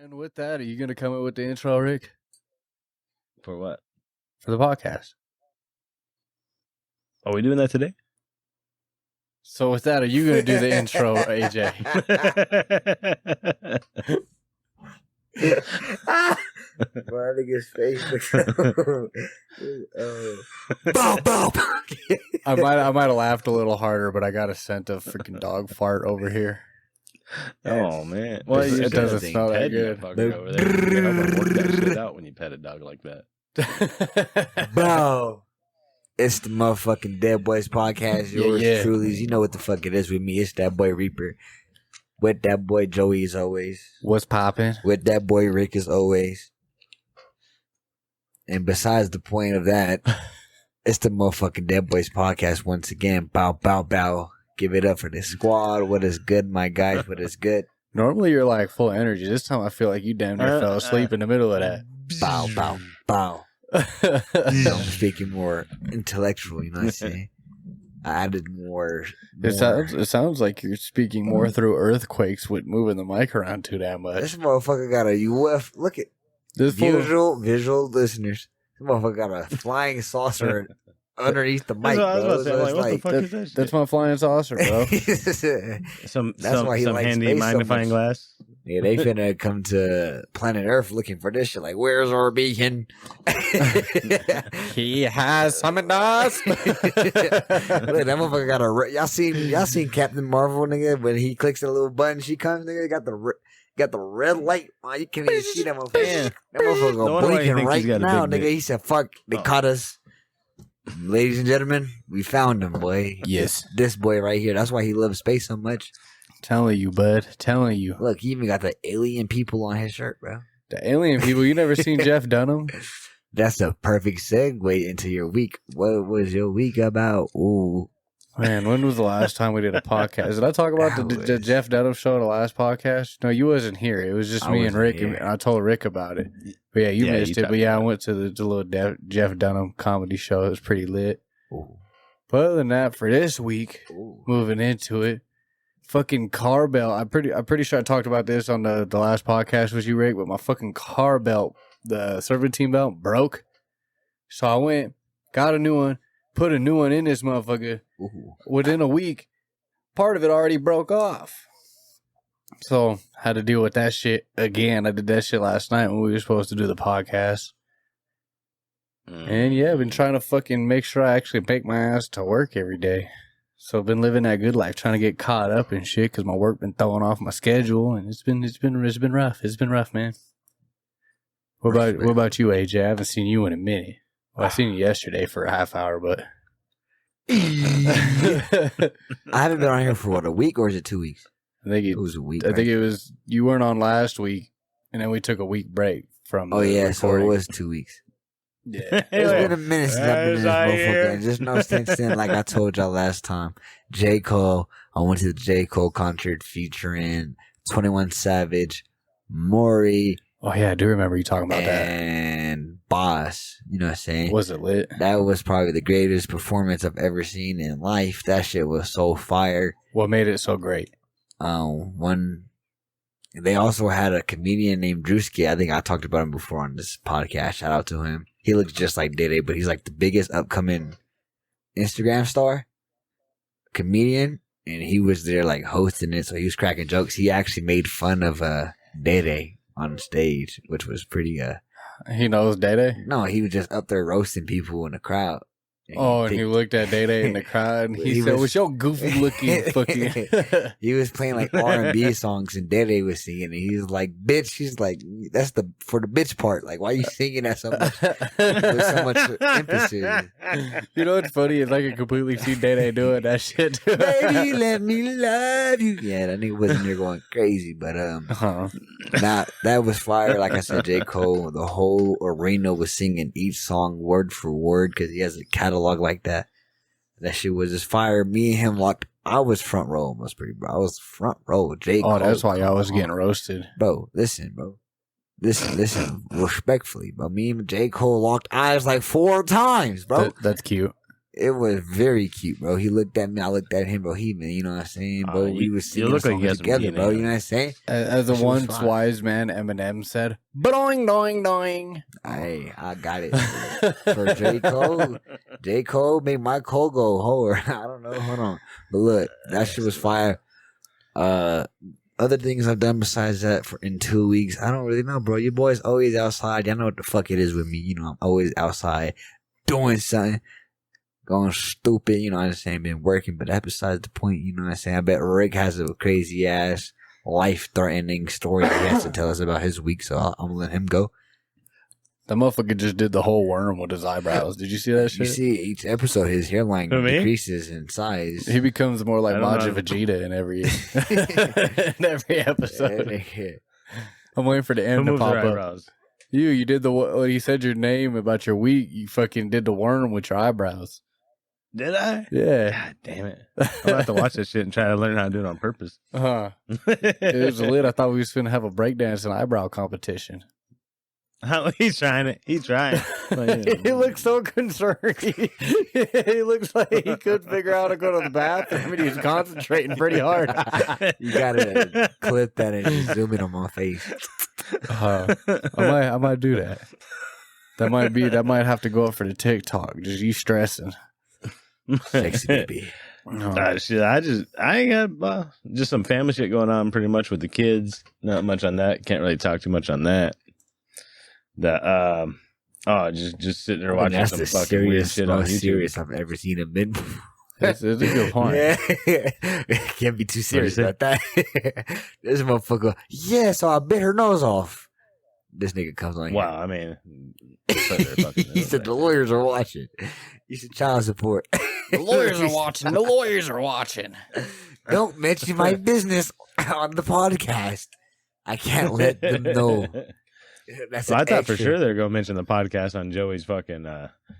And with that, are you going to come up with the intro, Rick? For what? For the podcast. Are we doing that today? So with that, are you going to do the intro, AJ? My nigga's face. Bow, bow. I might have laughed a little harder, but I got a scent of freaking dog fart over here. Oh man! Well, it doesn't smell that good. Over there. You gotta work that shit out when you pet a dog like that. Bro, it's the motherfucking Deadboyz podcast. Yours truly. You know what the fuck it is with me. It's that boy Reaper. With that boy Joey as always. What's popping? With that boy Rick as always. And besides the point of that, it's the motherfucking Deadboyz podcast once again. Bow, bow, bow. Give it up for the squad. What is good, my guys? What is good? Normally you're like full of energy. This time I feel like you damn near fell asleep in the middle of that. Bow, bow, bow. I'm speaking more intellectual, you know what I'm saying? I added more. It sounds like you're speaking more through earthquakes with moving the mic around too damn much. This motherfucker got a UF. Look at this visual listeners. This motherfucker got a flying saucer underneath the mic, bro. That's my flying saucer, bro. some why he likes handy space magnifying so much. glass. Yeah, they finna come to planet Earth looking for this shit. Like, where's our beacon? He has summoned us. Look, that motherfucker got a. Y'all seen Captain Marvel, nigga? When he clicks the little button, she comes, nigga. Got the red light. Oh, you can't even see that motherfucker. That motherfucker blinking right now, nigga. He said, "Fuck, they caught us." Ladies and gentlemen, we found him, boy. Yes, this boy right here. That's why he loves space so much. Telling you, bud. Telling you. Look, he even got the alien people on his shirt, bro. The alien people. You never seen Jeff Dunham? That's a perfect segue into your week. What was your week about? Ooh. Man, when was the last time we did a podcast? Did I talk about the Jeff Dunham show in the last podcast? No, you wasn't here. It was just me and Rick, and I told Rick about it. But yeah, you missed it. But yeah, I went to the little Jeff Dunham comedy show. It was pretty lit. Ooh. But other than that, for this week, moving into it, fucking car belt. I'm pretty sure I talked about this on the last podcast with you, Rick, but my fucking car belt, the Serpentine Belt, broke. So I went, got a new one, put a new one in this motherfucker. Ooh. Within a week, part of it already broke off. So had to deal with that shit again. I did that shit last night when we were supposed to do the podcast. And yeah, I've been trying to fucking make sure I actually make my ass to work every day. So I've been living that good life, trying to get caught up and shit because my work been throwing off my schedule, and it's been rough. It's been rough, man. What about you, AJ? I haven't seen you in a minute. Well, I seen you yesterday for a half hour, but I haven't been on here for what, a week, or is it 2 weeks? I think it was a week. I think it was. You weren't on last week, and then we took a week break from. Oh yeah, recording. So it was 2 weeks. Yeah, it's been a minute since I've been in this motherfucker. Just no sense in, like I told y'all last time. J. Cole. I went to the J. Cole concert featuring 21 Savage, Maury. Oh yeah, I do remember you talking about that. And Boss. You know what I'm saying? Was it lit? That was probably the greatest performance I've ever seen in life. That shit was so fire. What made it so great? They also had a comedian named Drewski. I think I talked about him before on this podcast. Shout out to him. He looks just like Dede, but he's like the biggest upcoming Instagram star comedian, and he was there like hosting it, so he was cracking jokes. He actually made fun of Dede on stage, which was pretty He knows Dede? No, he was just up there roasting people in the crowd. And he looked at Dede in the crowd and he said, "What's your goofy looking fucking?" He was playing like R&B songs and Dede was singing, and he was like, "Bitch," he's like, "That's for the bitch part. Like, why are you singing that so much with so much emphasis?" You know what's funny is I can completely see Dede doing that shit too. Baby, let me love you. Yeah, that nigga wasn't there going crazy, but that was fire. Like I said, J. Cole, the whole arena was singing each song word for word because he has a catalog like that. That shit was just fire. Me and him locked. I was front row almost, pretty bro. I was front row. J. Cole. Oh, that's why y'all was getting roasted, bro. Listen, respectfully, bro. Me and J. Cole locked eyes like 4 times, bro. That's cute. It was very cute, bro. He looked at me, I looked at him, bro. You know what I'm saying, bro? We was singing a song together, bro. You know what I'm saying? As a once wise man, Eminem said, "Doing, doing, doing." Hey, I got it. For J. Cole made my Cole go hard. I don't know. Hold on. But look, that shit was fire. Other things I've done besides that in 2 weeks, I don't really know, bro. Your boy's always outside. Y'all know what the fuck it is with me. You know, I'm always outside doing something. Going stupid, you know what I'm saying, been working, but that's besides the point, you know what I'm saying. I bet Rick has a crazy ass, life threatening story he has to tell us about his week, so I'm gonna let him go. That motherfucker just did the whole worm with his eyebrows. Did you see that shit? You see, each episode, his hairline decreases in size. He becomes more like Majin Vegeta in every episode. I'm waiting for the end to pop up. You did when he said your name about your week, you fucking did the worm with your eyebrows. Did I? Yeah. God damn it. I'm going to have to watch that shit and try to learn how to do it on purpose. It was lit. I thought we was going to have a breakdance and eyebrow competition. He's trying it. He's trying. He looks so concerned. He looks like he couldn't figure out how to go to the bathroom and he's concentrating pretty hard. You got to clip that and just zoom in on my face. I might do that. That might have to go up for the TikTok. Just you stressing. Sexy baby. Shit, I ain't got just some family shit going on pretty much with the kids. Not much on that. Can't really talk too much on that. Just sitting there watching some fucking weird shit on YouTube. Serious I've ever seen him been. It's a good point. Yeah. Can't be too serious about that. This motherfucker, so I bit her nose off. This nigga comes on here. Wow, I mean, he said the lawyers are watching. He said child support. The lawyers are watching. The lawyers are watching. Don't mention my business on the podcast. I can't let them know. Well, I thought for sure they were going to mention the podcast on Joey's fucking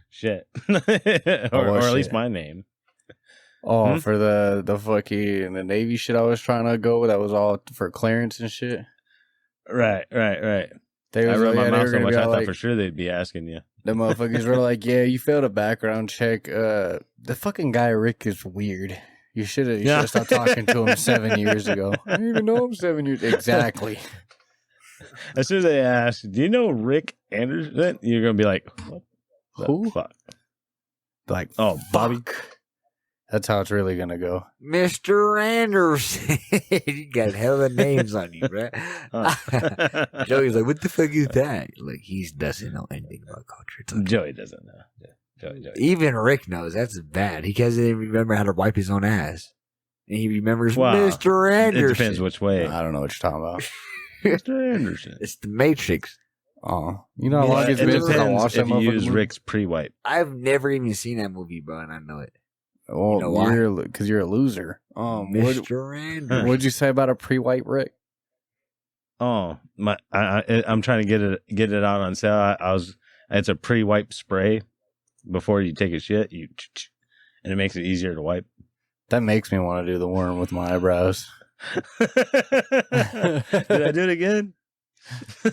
shit. or at least my name. Oh, for the fucking the Navy shit I was trying to go with, that was all for clearance and shit. Right. I wrote my mouth so much, I thought for sure they'd be asking you. The motherfuckers were like, yeah, you failed a background check. The fucking guy, Rick, is weird. You should have stopped talking to him 7 years ago. I didn't even know him 7 years. Exactly. As soon as they ask, do you know Rick Anderson? You're going to be like, what the fuck? Like, oh, Bobby. That's how it's really going to go. Mr. Anderson. You got hella names on you, bro. Joey's like, what the fuck is that? Like, he doesn't know anything about culture. Joey doesn't know. Joey. Even Rick knows. That's bad. He doesn't even remember how to wipe his own ass. And he remembers Mr. Anderson. It depends which way. I don't know what you're talking about. Mr. Anderson. It's the Matrix. Oh, you know how long it's been since I watched that movie? If you use Rick's pre-wipe. I've never even seen that movie, bro, and I know it. Well, you know because you're a loser. Mr. Anderson. What'd you say about a pre-wipe, Rick? Oh, I'm trying to get it out on sale. It's a pre-wipe spray before you take a shit. And it makes it easier to wipe. That makes me want to do the worm with my eyebrows. Did I do it again?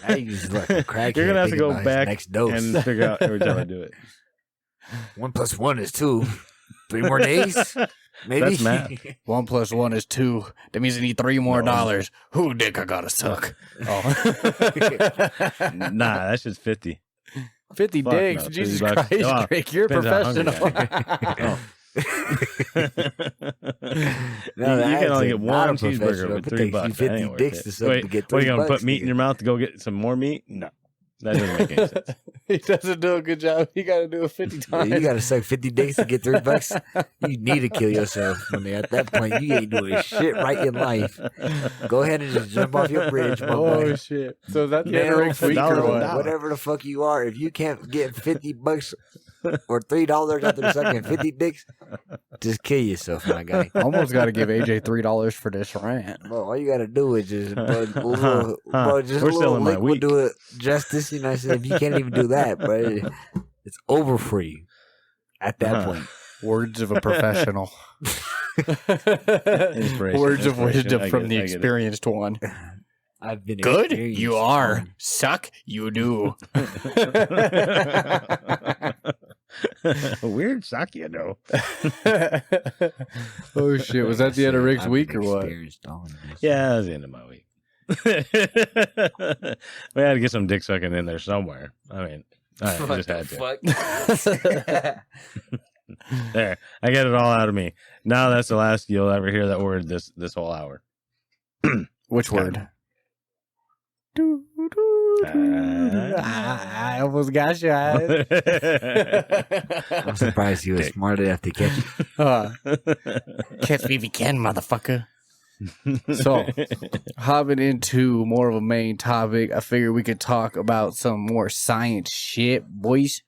You're gonna have to go back and figure out every time I do it. 1 + 1 is 2. 3 more days, maybe. That's math. 1 + 1 is 2. That means I need $3 more. Who dick I gotta suck? Oh. Nah, that's just 50. 50 dicks. No, Jesus Christ, Rick, you're a professional. You can only get one cheeseburger with $3. 50 dicks to suck to get $3. What are you gonna put meat in your mouth to go get some more meat? No, that doesn't make any sense. He doesn't do a good job. You got to do it 50 times. Yeah, you got to suck 50 dicks to get $3. You need to kill yourself. I mean, at that point, you ain't doing shit right in life. Go ahead and just jump off your bridge, my boy. Oh shit! So that's the Eric's week or what? Whatever the fuck you are, if you can't get $50 or $3 after sucking 50 dicks, just kill yourself, my guy. Almost got to give AJ $3 for this rant. Bro, all you got to do is just, just a little liquid do it justice. You know, so if you can't even do that, bro, it's over for you at that point. Words of a professional. Words of wisdom from the experienced one. I've been good. You are. Suck. You do. Weird Sakya, though. Oh shit! Was that the end of Rick's week or what? Yeah, that was the end of my week. We had to get some dick sucking in there somewhere. I mean, I just had to. There, I get it all out of me. Now that's the last you'll ever hear that word this whole hour. Which word? I almost got you. I'm surprised you were smart enough to catch it. Catch me if you can, motherfucker. So, hopping into more of a main topic, I figured we could talk about some more science shit, boys.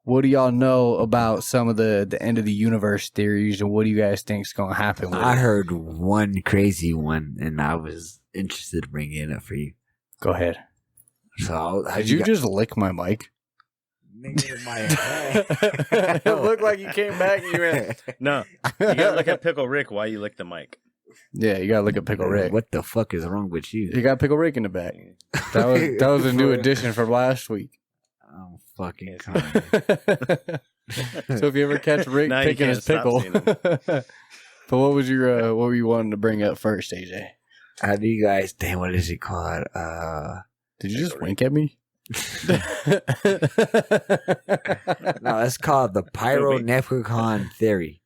What do y'all know about some of the end of the universe theories, and what do you guys think is going to happen with I heard one crazy one, and I was interested to bring it up for you. Go ahead. So, did you just lick my mic? It looked like you came back and you went, no. You gotta look at Pickle Rick while you lick the mic. Yeah, you gotta look at Pickle Rick. What the fuck is wrong with you? You got Pickle Rick in the back. That was a new addition from last week. I'm fucking crying. So if you ever catch Rick picking his pickle. But what was your what were you wanting to bring up first, AJ? How do you guys what is it called? Did you just wink at me? No, it's called the Pyro-Leprechaun theory.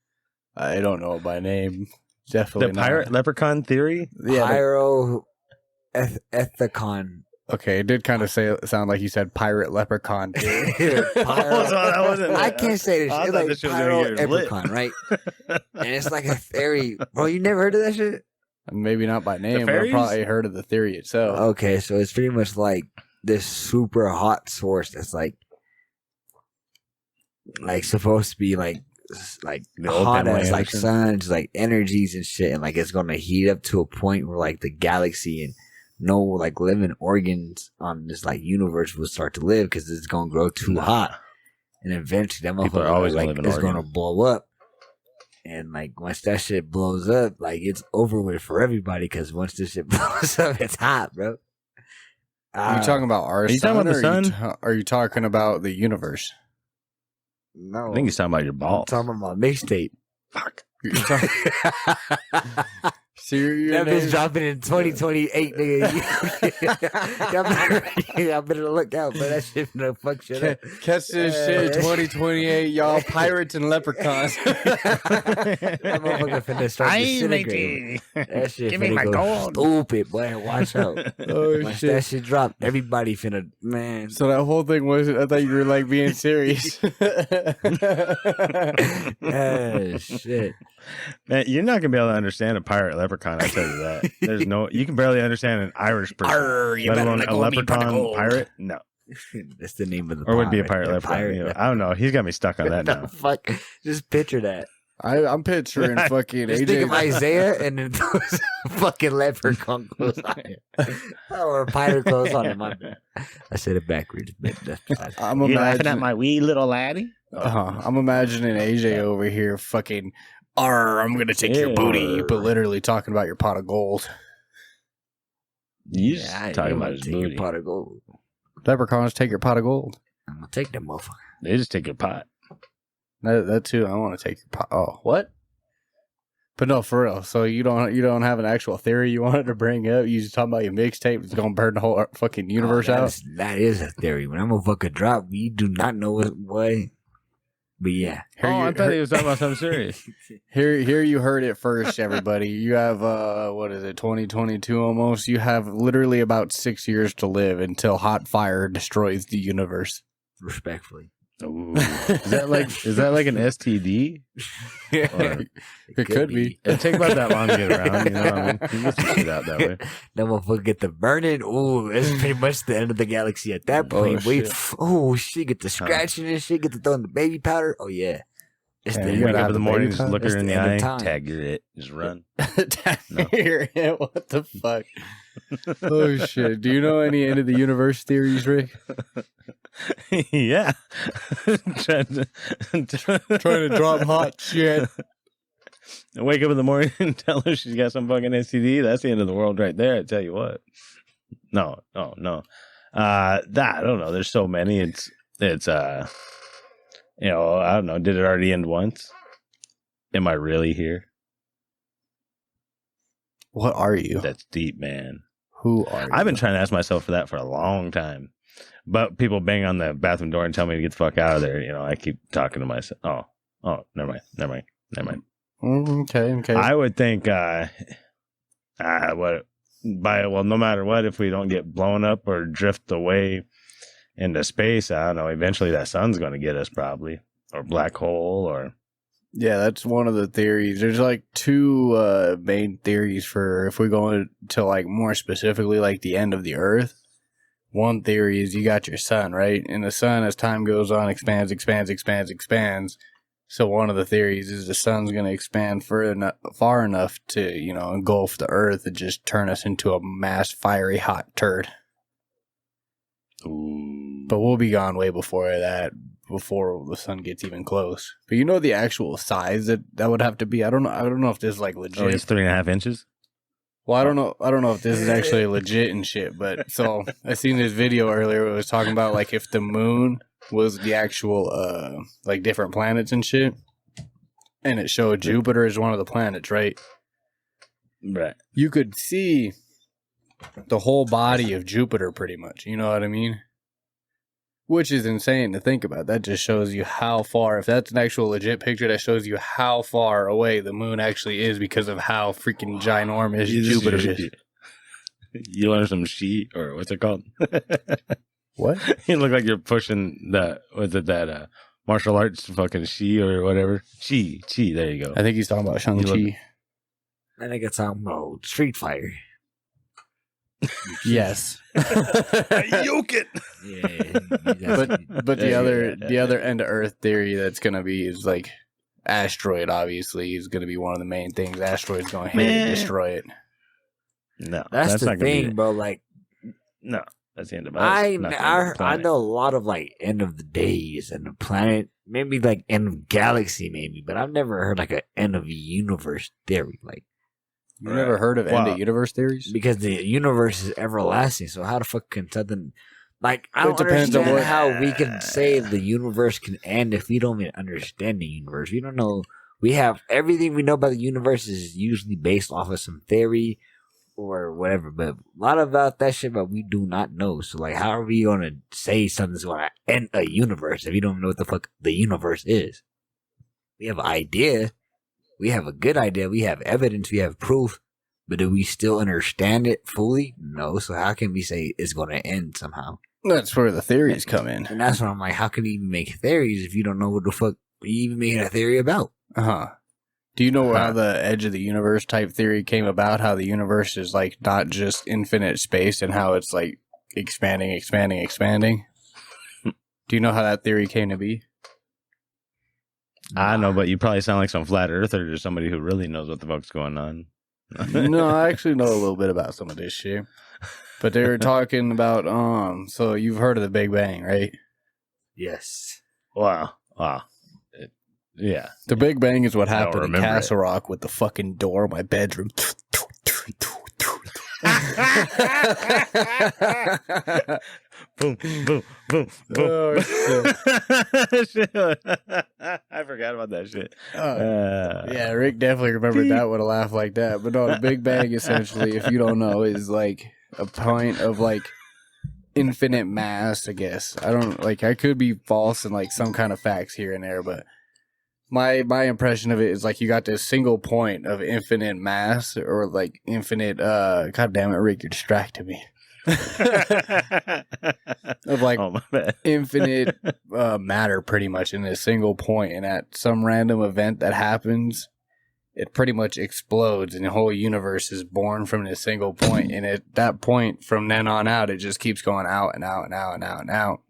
I don't know it by name. Definitely the pirate leprechaun theory? Yeah, Pyro-Ethicon. Okay, it did kind of sound like you said pirate leprechaun theory. I can't say this shit. It's like Pyro-Leprechaun, right? And it's like a theory. Bro, you never heard of that shit? Maybe not by name, but I probably heard of the theory itself. Okay, so it's pretty much like this super hot source that's like supposed to be like hot as like suns, like energies and shit, and like it's gonna heat up to a point where like the galaxy and no like living organs on this like universe will start to live because it's gonna grow too hot, and eventually that motherfucker it's gonna blow up. And like once that shit blows up, like it's over with for everybody because once this shit blows up, it's hot, bro. Are you talking about our sun? Talking about the sun? Are you talking about the universe? No, I think he's talking about your balls. I'm talking about my mixtape. Fuck. That bitch dropping in 2028, nigga. Y'all better look out, but that shit no fuck shit up. Catch this shit in 2028, y'all pirates and leprechauns. That motherfucker finna start disintegrating. That shit Give me my gold. Stupid, boy. Watch out. Once that shit drop, everybody finna, man. So that whole thing wasn't, I thought you were like being serious. Shit. Man, you're not gonna be able to understand a pirate leprechaun. I tell you that. There's no. You can barely understand an Irish person, let alone a leprechaun pirate. No, that's the name of the. Or would be a pirate leprechaun. I don't know. He's got me stuck on that now. Fuck, just picture that. I'm picturing fucking just AJ. Think of Isaiah and then those fucking leprechaun clothes on him. Or pirate clothes on him. My bad. I said it backwards. I'm laughing at my wee little laddie. I'm imagining AJ over here fucking. I'm gonna take your booty, but literally talking about your pot of gold. You just talking about his booty. Your pot of gold. Leprechauns take your pot of gold. I'm gonna take that motherfucker. They just take your pot. That too. I want to take your pot. Oh, what? But no, for real. So you don't have an actual theory you wanted to bring up? You just talking about your mixtape is gonna burn the whole fucking universe out? That is a theory. When I'm a fucking drop, we do not know what way. But yeah. I thought he was talking about something serious. Here you heard it first, everybody. You have, 2022 almost? You have literally about 6 years to live until hot fire destroys the universe. Respectfully. Ooh. Is that like an STD? It could be. It'd take about that long to get around, you know what I mean? You get some shit out that way. That motherfucker get the burning. Ooh, that's pretty much the end of the galaxy at that point. Shit, get the scratching and shit, get the throwing the baby powder. Oh yeah. It's the end of the morning, just look her in the eye, tag your it, just run. Tag your it, what the fuck? Oh shit. Do you know any end of the universe theories, Rick? Yeah. trying to drop hot shit. Wake up in the morning and tell her she's got some fucking STD. That's the end of the world right there. I tell you what. No. I don't know. There's so many. It's You know, I don't know. Did it already end once? Am I really here? What are you? That's deep, man. Who are you? I've been trying to ask myself for that for a long time. But people bang on the bathroom door and tell me to get the fuck out of there. You know, I keep talking to myself. Oh, never mind. Okay. I would think, no matter what, if we don't get blown up or drift away into space, I don't know, eventually that sun's going to get us probably, or black hole, or... Yeah, that's one of the theories. There's like two main theories for if we go into like more specifically like the end of the Earth. One theory is you got your sun, right? And the sun, as time goes on, expands. So one of the theories is the sun's going to expand far enough to, you know, engulf the Earth and just turn us into a mass fiery hot turd. Ooh. But we'll be gone way before that, before the sun gets even close. But you know the actual size that would have to be? I don't know if this is like legit. Oh, it's 3.5 inches? Well, I don't know if this is actually legit and shit, but so I seen this video earlier where it was talking about like if the moon was the actual like different planets and shit, and it showed Jupiter as one of the planets, right? Right. You could see the whole body of Jupiter pretty much, you know what I mean? Which is insane to think about. That just shows you how far, if that's an actual legit picture, that shows you how far away the moon actually is because of how freaking ginormous Jupiter is. You learn some shi, or what's it called? What? You look like you're pushing that martial arts fucking shi or whatever. Chi, there you go. I think he's talking about Shang-Chi. I think it's talking about Street Fighter. Yes. Yoke it. Yeah. But the other end of Earth theory that's gonna be is like asteroid. Obviously, is gonna be one of the main things. Asteroid's gonna hit it and destroy it. No, that's the thing, bro. Like, no, that's the end of us. I know a lot of like end of the days and the planet, maybe like end of galaxy, maybe, but I've never heard like an end of the universe theory, like. You never heard of end of universe theories? Because the universe is everlasting, so how the fuck can something... Like, I don't depends on understand how we can say the universe can end if we don't even understand the universe. We don't know... We have... Everything we know about the universe is usually based off of some theory or whatever, but a lot about that shit, but we do not know. So, like, how are we going to say something's going to end a universe if you don't know what the fuck the universe is? We have an idea... We have a good idea. We have evidence. We have proof. But do we still understand it fully? No. So how can we say it's going to end somehow? That's where the theories come in. And that's what I'm like, how can you even make theories if you don't know what the fuck you even making a theory about? Uh-huh. Do you know how the edge of the universe type theory came about? How the universe is like not just infinite space and how it's like expanding? Do you know how that theory came to be? I know, but you probably sound like some flat earther or somebody who really knows what the fuck's going on. No, I actually know a little bit about some of this shit. But they were talking about, so you've heard of the Big Bang, right? Yes. Wow. Yeah. The Big Bang is what happened in Castle Rock with the fucking door in my bedroom. Boom, boom, boom, boom. Oh, shit. I forgot about that shit. Yeah, Rick definitely remembered that with a laugh like that. But no, the Big Bang, essentially, if you don't know, is like a point of like infinite mass, I guess. I could be false in like some kind of facts here and there, but my impression of it is like you got this single point of infinite mass or like infinite, God damn it, Rick, you're distracting me. Of like infinite matter pretty much in a single point, and at some random event that happens, it pretty much explodes and the whole universe is born from this single point, and at that point from then on out it just keeps going out and out and out and out and out.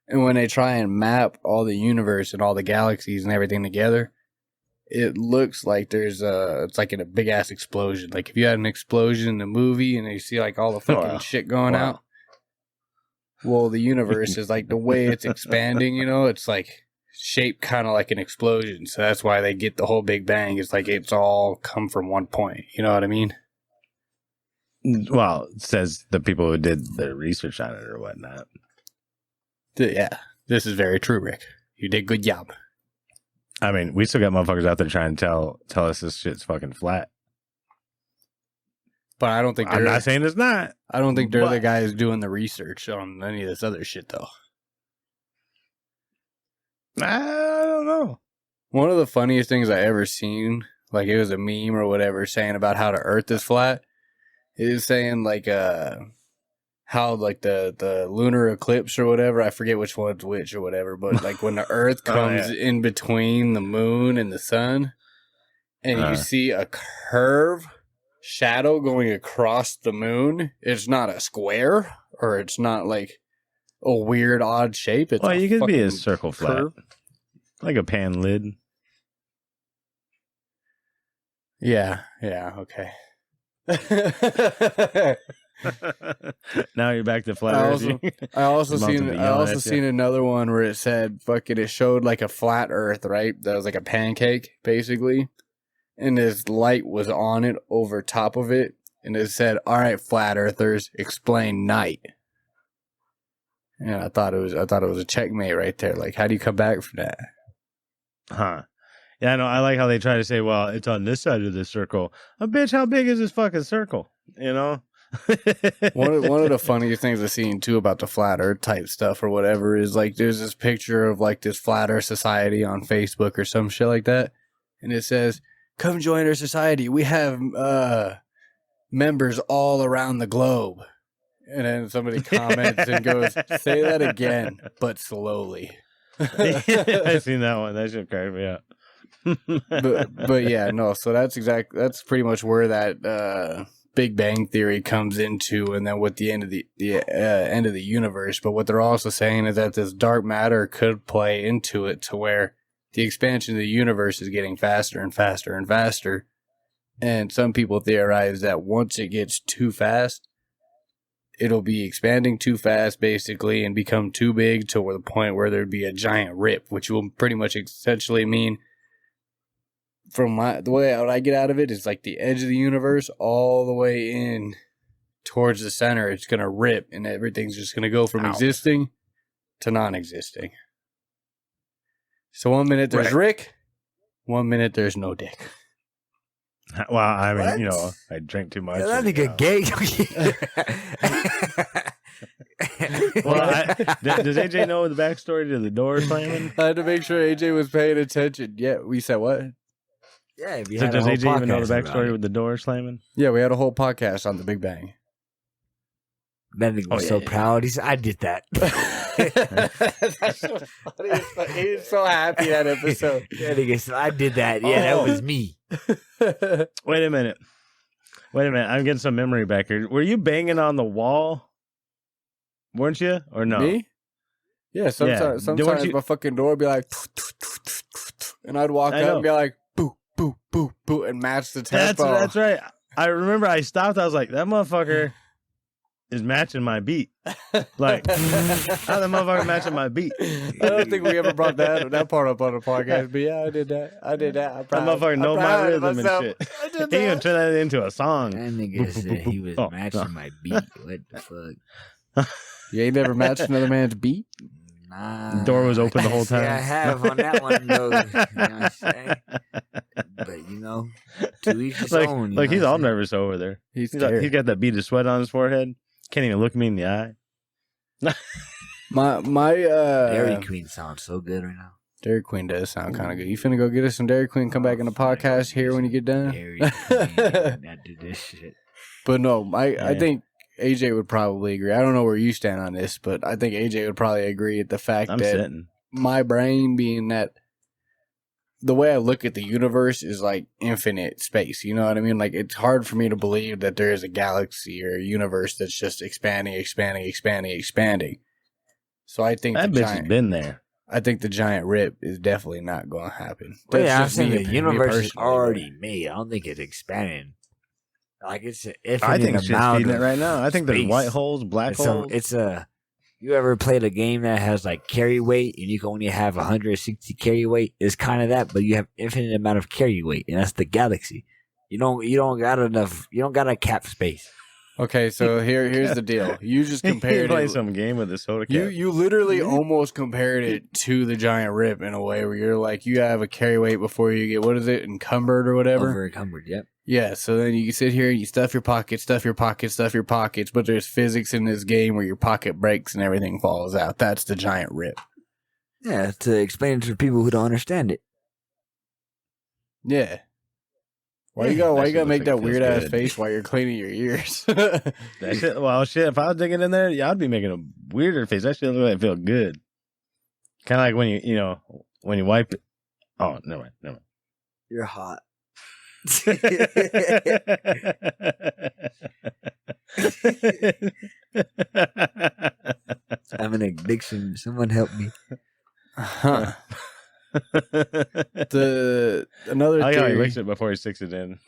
And when they try and map all the universe and all the galaxies and everything together, it looks like it's like in a big ass explosion. Like if you had an explosion in the movie and you see like all the fucking shit going out. Well, the universe is like the way it's expanding, you know, it's like shaped kind of like an explosion. So that's why they get the whole Big Bang. It's like it's all come from one point. You know what I mean? Well, it says the people who did the research on it or whatnot. Yeah, this is very true, Rick. You did good job. I mean, we still got motherfuckers out there trying to tell us this shit's fucking flat. But I don't think I'm not saying it's not. I don't think they're the guys doing the research on any of this other shit, though. I don't know. One of the funniest things I ever seen, like it was a meme or whatever, saying about how the Earth is flat. It is saying like how like the lunar eclipse or whatever, I forget which one's which or whatever, but like when the Earth comes in between the moon and the sun, and you see a curve shadow going across the moon, it's not a square or it's not like a weird odd shape. It's you could be a circle flat, like a pan lid. Yeah, okay. Now you're back to flat Earth. I also seen another one where it said it showed like a flat Earth, right? That was like a pancake, basically. And this light was on it over top of it, and it said, "All right, flat earthers, explain night." And I thought it was a checkmate right there. Like, how do you come back from that? Huh. Yeah, I know. I like how they try to say, well, it's on this side of the circle. Bitch, how big is this fucking circle? You know? One of the funniest things I've seen too about the flat earth type stuff or whatever is like there's this picture of like this flat earth society on Facebook or some shit like that. And it says, "Come join our society. We have members all around the globe." And then somebody comments and goes, "Say that again, but slowly." I seen that one. That shit cracked me up. but yeah, no. So that's pretty much where that Big Bang Theory comes into, and then with the end of the end of the universe. But what they're also saying is that this dark matter could play into it to where the expansion of the universe is getting faster and faster and faster. And some people theorize that once it gets too fast, it'll be expanding too fast, basically, and become too big to the point where there'd be a giant rip, which will pretty much essentially mean, from the way I get out of it, is like the edge of the universe all the way in towards the center. It's going to rip, and everything's just going to go from existing to non-existing. So 1 minute there's Rick, 1 minute there's no Dick. Well, I mean, you know, I drink too much. That nigga gay. Well, does AJ know the backstory to the door slamming? I had to make sure AJ was paying attention. Yeah, we said what? Yeah, so does AJ even know the backstory with the door slamming? Yeah, we had a whole podcast on the Big Bang. That nigga was so proud. He said, "I did that." That's so funny. He was so happy that episode. That nigga said, "I did that." Yeah, that was me. Wait a minute. I'm getting some memory back here. Were you banging on the wall? Weren't you? Or no? Me? Yeah, sometimes my fucking door would be like, and I'd walk up and be like, boo, boo, boo, boo, and match the tempo. That's right. I remember I stopped. I was like, that motherfucker is matching my beat. Like, how the motherfucker matching my beat? I don't think we ever brought that part up on the podcast, but yeah, I did that. I'm proud. That motherfucker know my rhythm and shit. He even turned that into a song. That nigga said he was matching my beat. What the fuck? You ain't never matched another man's beat? Nah. The door was open the whole time. Yeah, I have on that one, though. You know what I'm saying? But, you know, to each his own. Like, he's all nervous over there. He's got that bead of sweat on his forehead. Can't even look me in the eye. my Dairy Queen sounds so good right now. Dairy Queen does sound kind of good. You finna go get us some Dairy Queen, come back in the podcast here when you get done? Dairy Queen, I do this shit. But no, I think AJ would probably agree. I don't know where you stand on this, but I think AJ would probably agree at the fact my brain being that the way I look at the universe is like infinite space. You know what I mean? Like, it's hard for me to believe that there is a galaxy or a universe that's just expanding. So I think that bitch has been there. I think the giant rip is definitely not going to happen. Well, yeah, I'm saying the universe is already made. I don't think it's expanding. Like, it's an infinite I think it's just feeding it right now. I think space. there's white holes, black holes. You ever played a game that has like carry weight and you can only have 160 carry weight? It's kind of that, but you have infinite amount of carry weight, and that's the galaxy. You don't got enough. You don't got a cap space. Okay, so here's the deal. You just compared play some game with the soda cap. You literally almost compared it to the giant rip in a way where you're like, you have a carry weight before you get, what is it, encumbered or whatever? Over encumbered, yep. Yeah, so then you sit here and you stuff your pockets, but there's physics in this game where your pocket breaks and everything falls out. That's the giant rip. Yeah, to explain it to people who don't understand it. Yeah. Why you gotta make that weird ass face while you're cleaning your ears? That shit, well, shit, if I was digging in there, yeah, I'd be making a weirder face. That shit look like it feel good. Kind of like when when you wipe it. Oh, never mind. You're hot. I'm an addiction. Someone help me. Huh. Another I theory. he licks it before he sticks it in.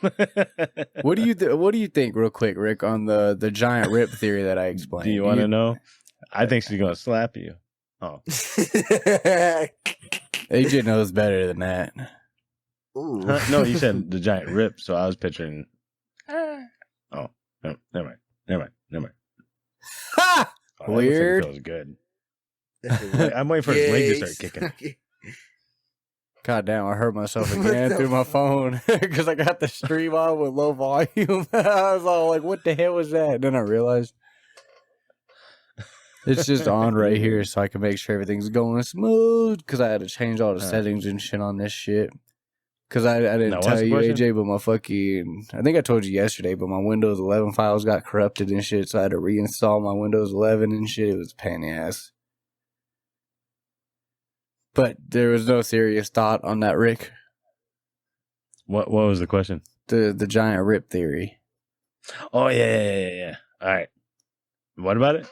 What do you think, real quick, Rick, on the giant rip theory that I explained? Do you want to know? I think she's gonna slap you. Oh, AJ knows better than that. No, you said the giant rip, so I was picturing. Oh, no, never mind. Ha! Oh, Weird. That feels good. I'm waiting for his leg to start kicking. God damn, I heard myself again through my phone because I got the stream on with low volume. I was all like, what the hell was that? And then I realized it's just on right here so I can make sure everything's going smooth because I had to change all the settings and shit on this shit. Because I didn't tell you, AJ, but my fucking... I think I told you yesterday, but my Windows 11 files got corrupted and shit, so I had to reinstall my Windows 11 and shit. It was a pain in the ass. But there was no serious thought on that, Rick. What was the question? The giant rip theory. Oh, yeah. All right. What about it?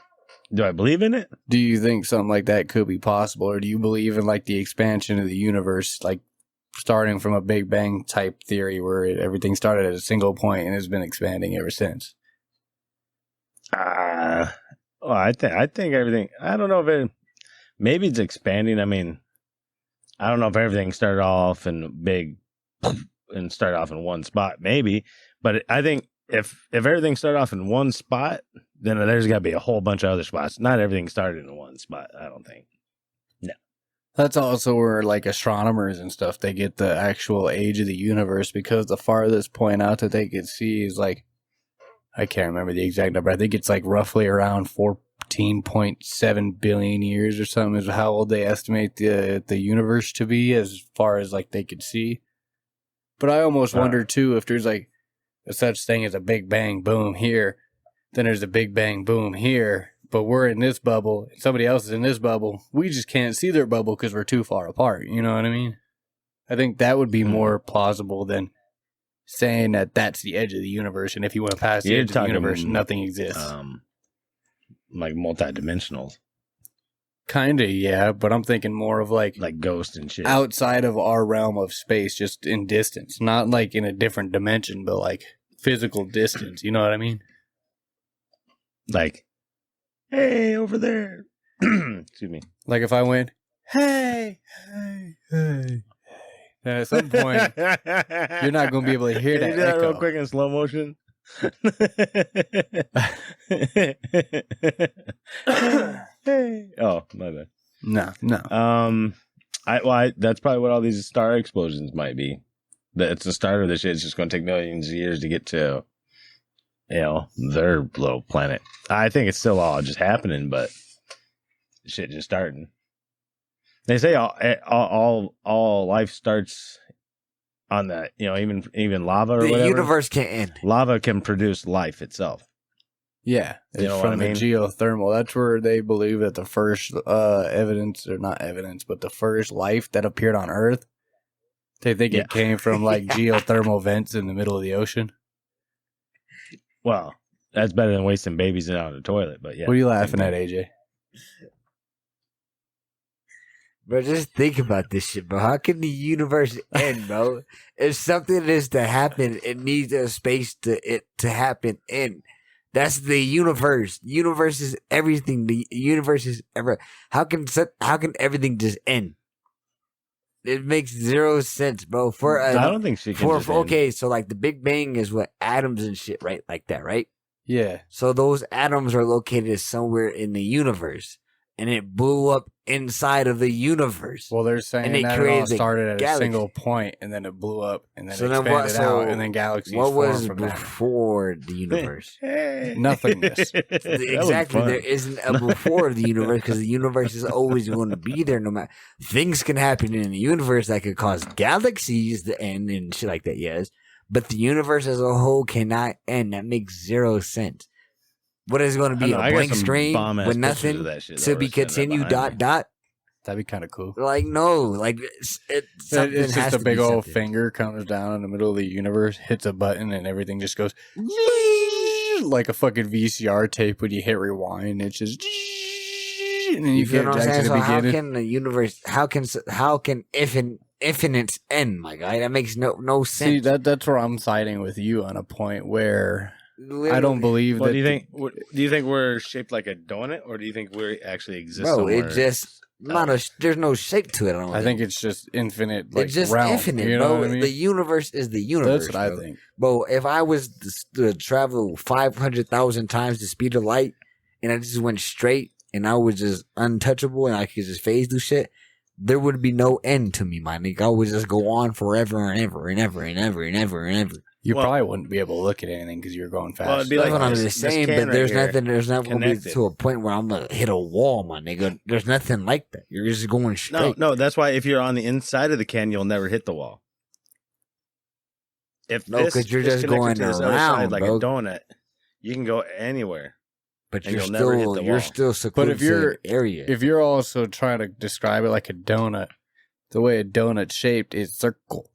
Do I believe in it? Do you think something like that could be possible, or do you believe in like the expansion of the universe, like starting from a Big Bang type theory where everything started at a single point and has been expanding ever since? I think everything. I don't know if it. Maybe it's expanding. I mean, I don't know if everything started off in big and started off in one spot. Maybe, but I think if everything started off in one spot, then there's got to be a whole bunch of other spots. Not everything started in one spot. I don't think. No. That's also where, like, astronomers and stuff, they get the actual age of the universe because the farthest point out that they could see is, like, I can't remember the exact number. I think it's, like, roughly around 14.7 billion years or something is how old they estimate the universe to be as far as, like, they could see. But I almost wonder, too, if there's, like, a such thing as a Big Bang Boom here, then there's a Big Bang Boom here. But we're in this bubble, and somebody else is in this bubble. We just can't see their bubble because we're too far apart. You know what I mean? I think that would be more plausible than saying that that's the edge of the universe, and if you went past the edge of the universe, nothing exists. Like multidimensional. Kinda, yeah, but I'm thinking more of like ghost and shit. Outside of our realm of space, just in distance. Not like in a different dimension, but like physical distance. You know what I mean? Like, hey, over there. Excuse me. Like if I went, hey. And at some point, you're not going to be able to hear that. Can you do that real quick in slow motion? Hey. Oh, my bad. No. That's probably what all these star explosions might be. It's the start of the shit. It's just going to take millions of years to get to, their little planet. I think it's still all just happening, but shit just starting. They say all life starts on that, even lava or whatever. The universe can't end. Lava can produce life itself. Yeah, it's from the geothermal. That's where they believe that the first the first life that appeared on Earth, they think it came from like geothermal vents in the middle of the ocean. Well, that's better than wasting babies out of the toilet, but yeah. What are you laughing at, AJ? Bro, just think about this shit, bro. How can the universe end, bro? If something is to happen, it needs a space to happen in. That's the universe. The universe is everything. The universe is ever. How can everything just end? It makes zero sense, bro. I don't think she can. Okay, so like the Big Bang is what atoms and shit, right? Like that, right? Yeah. So those atoms are located somewhere in the universe, and it blew up inside of the universe. Well, they're saying that it all started at a single point, and then it blew up, and then it expanded out, and then galaxies what formed was from before the universe? Nothingness. Exactly. There isn't a before the universe because the universe is always going to be there no matter. Things can happen in the universe that could cause galaxies to end and shit like that, yes. But the universe as a whole cannot end. That makes zero sense. What is going to be a blank screen with nothing to be continued, ... That'd be kind of cool. Like, no. Like, it's just a big old finger comes down in the middle of the universe, hits a button, and everything just goes like a fucking VCR tape when you hit rewind. It's just... And then you get back to the beginning. How can the universe... How can infinite end, my guy? That makes no sense. See, that's where I'm siding with you on a point where... Literally. I don't believe that. Do you think we're shaped like a donut, or do you think we actually exist? Bro, somewhere? It just there's no shape to it. I think it's just infinite. Like, it's just realm, infinite, you know bro. What I mean? The universe is the universe. That's what I think, bro. If I was to travel 500,000 times the speed of light, and I just went straight, and I was just untouchable, and I could just phase through shit, there would be no end to me, my nigga. I would just go on forever and ever and ever and ever and ever and ever. You probably wouldn't be able to look at anything because you're going fast. Well, it'd be like what I'm just saying, but there's nothing. There's not going to be to a point where I'm gonna hit a wall, my nigga. There's nothing like that. You're just going straight. No. That's why if you're on the inside of the can, you'll never hit the wall. Because you're just going around, like a donut. You can go anywhere, but you're still secluded. But if you're area, if you're also trying to describe it like a donut, the way a donut's shaped is circle.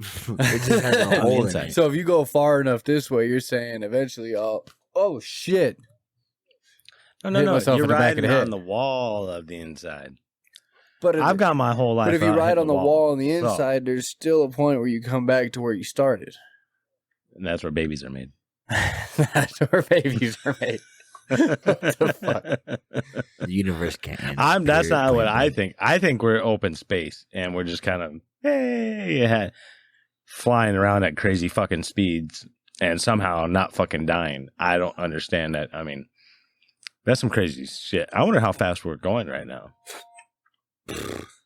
It just has a hole in it. So if you go far enough this way, you're saying eventually, oh shit! No. You're riding on the wall of the inside. But I've got my whole life. But if you ride on the wall on the inside, there's still a point where you come back to where you started. And that's where babies are made. That's where babies are made. What the fuck? The universe can't end. That's not what I think. I think we're open space, and we're just kind of flying around at crazy fucking speeds and somehow not fucking dying. I don't understand that. I mean, that's some crazy shit. I wonder how fast we're going right now.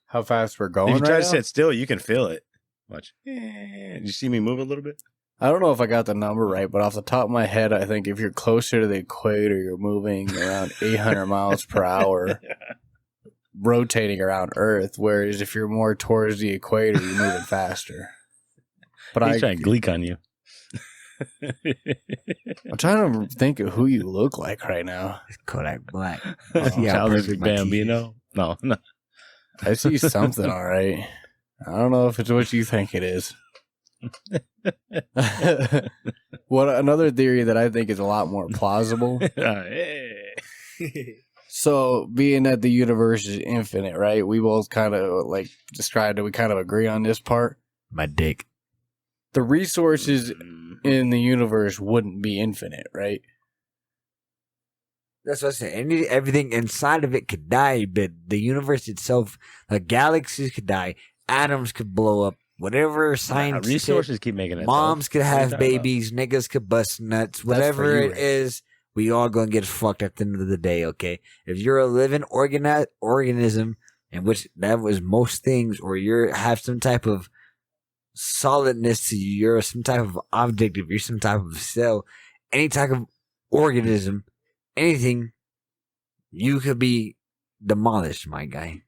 How fast we're going? If you try to sit still, you can feel it. Watch. Did you see me move a little bit? I don't know if I got the number right, but off the top of my head, I think if you're closer to the equator, you're moving around 800 miles per hour, rotating around Earth. Whereas if you're more towards the equator, you're moving faster. But He's trying to gleek on you. I'm trying to think of who you look like right now. Kodak Black. Childish Bambino? No. I see something, all right. I don't know if it's what you think it is. Another theory that I think is a lot more plausible. So, being that the universe is infinite, right? We both kind of described it. We kind of agree on this part. My dick. The resources in the universe wouldn't be infinite, right? That's what I said. Everything inside of it could die, but the universe itself, the galaxies could die, atoms could blow up, whatever science. Resources keep making it. Moms could have babies, niggas could bust nuts, whatever it is. We all gonna get fucked at the end of the day, okay? If you're a living organism, in which that was most things, or you have some type of solidness to you, you're some type of object, if you're some type of cell, any type of organism, anything, you could be demolished, my guy.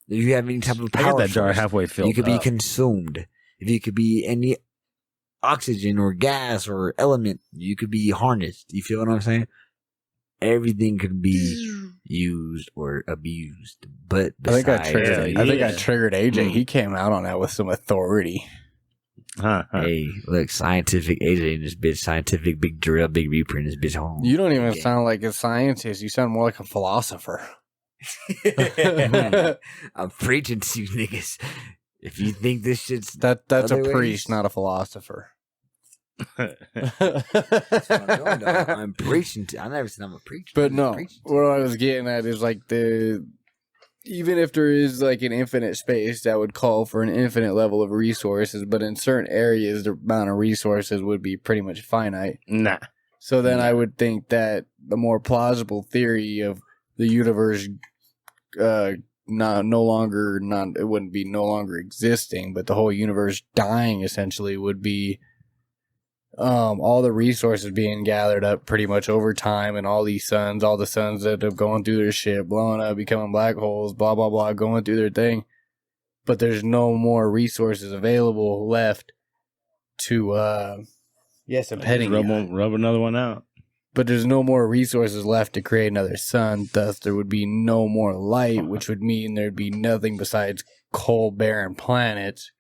If you have any type of power, I got that jar halfway filled. You could be consumed. If you could be any oxygen or gas or element, you could be harnessed. You feel what I'm saying? Everything could be used or abused. But I think I triggered AJ. He came out on that with some authority. Hey, look, scientific AJ in this bitch, scientific Big Drill, Big Reaper in this bitch home. You don't even sound like a scientist. You sound more like a philosopher. I'm preaching to you niggas. If you think this shit's that's a priest, not a philosopher. That's what I'm doing, though. I'm preaching to. I never said I'm a preacher. But no, what I was getting at is even if there is an infinite space, that would call for an infinite level of resources. But in certain areas, the amount of resources would be pretty much finite. Nah. So then I would think that the more plausible theory of the universe it wouldn't be no longer existing, but the whole universe dying essentially would be all the resources being gathered up pretty much over time, and all the suns that have gone through their shit, blowing up, becoming black holes, blah, blah, blah, going through their thing. But there's no more resources available left to, yes, I'm petting rub another one out. But there's no more resources left to create another sun, thus there would be no more light, which would mean there'd be nothing besides coal-barren planets,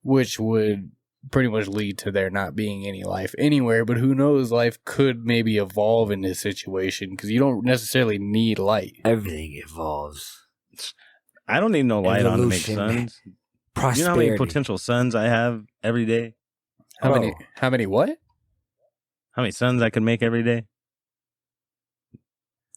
which would pretty much lead to there not being any life anywhere. But who knows, life could maybe evolve in this situation, because you don't necessarily need light. Everything evolves. I don't need no light on to make suns. Prosperity. You know how many potential suns I have every day? How many what? How many suns I could make every day?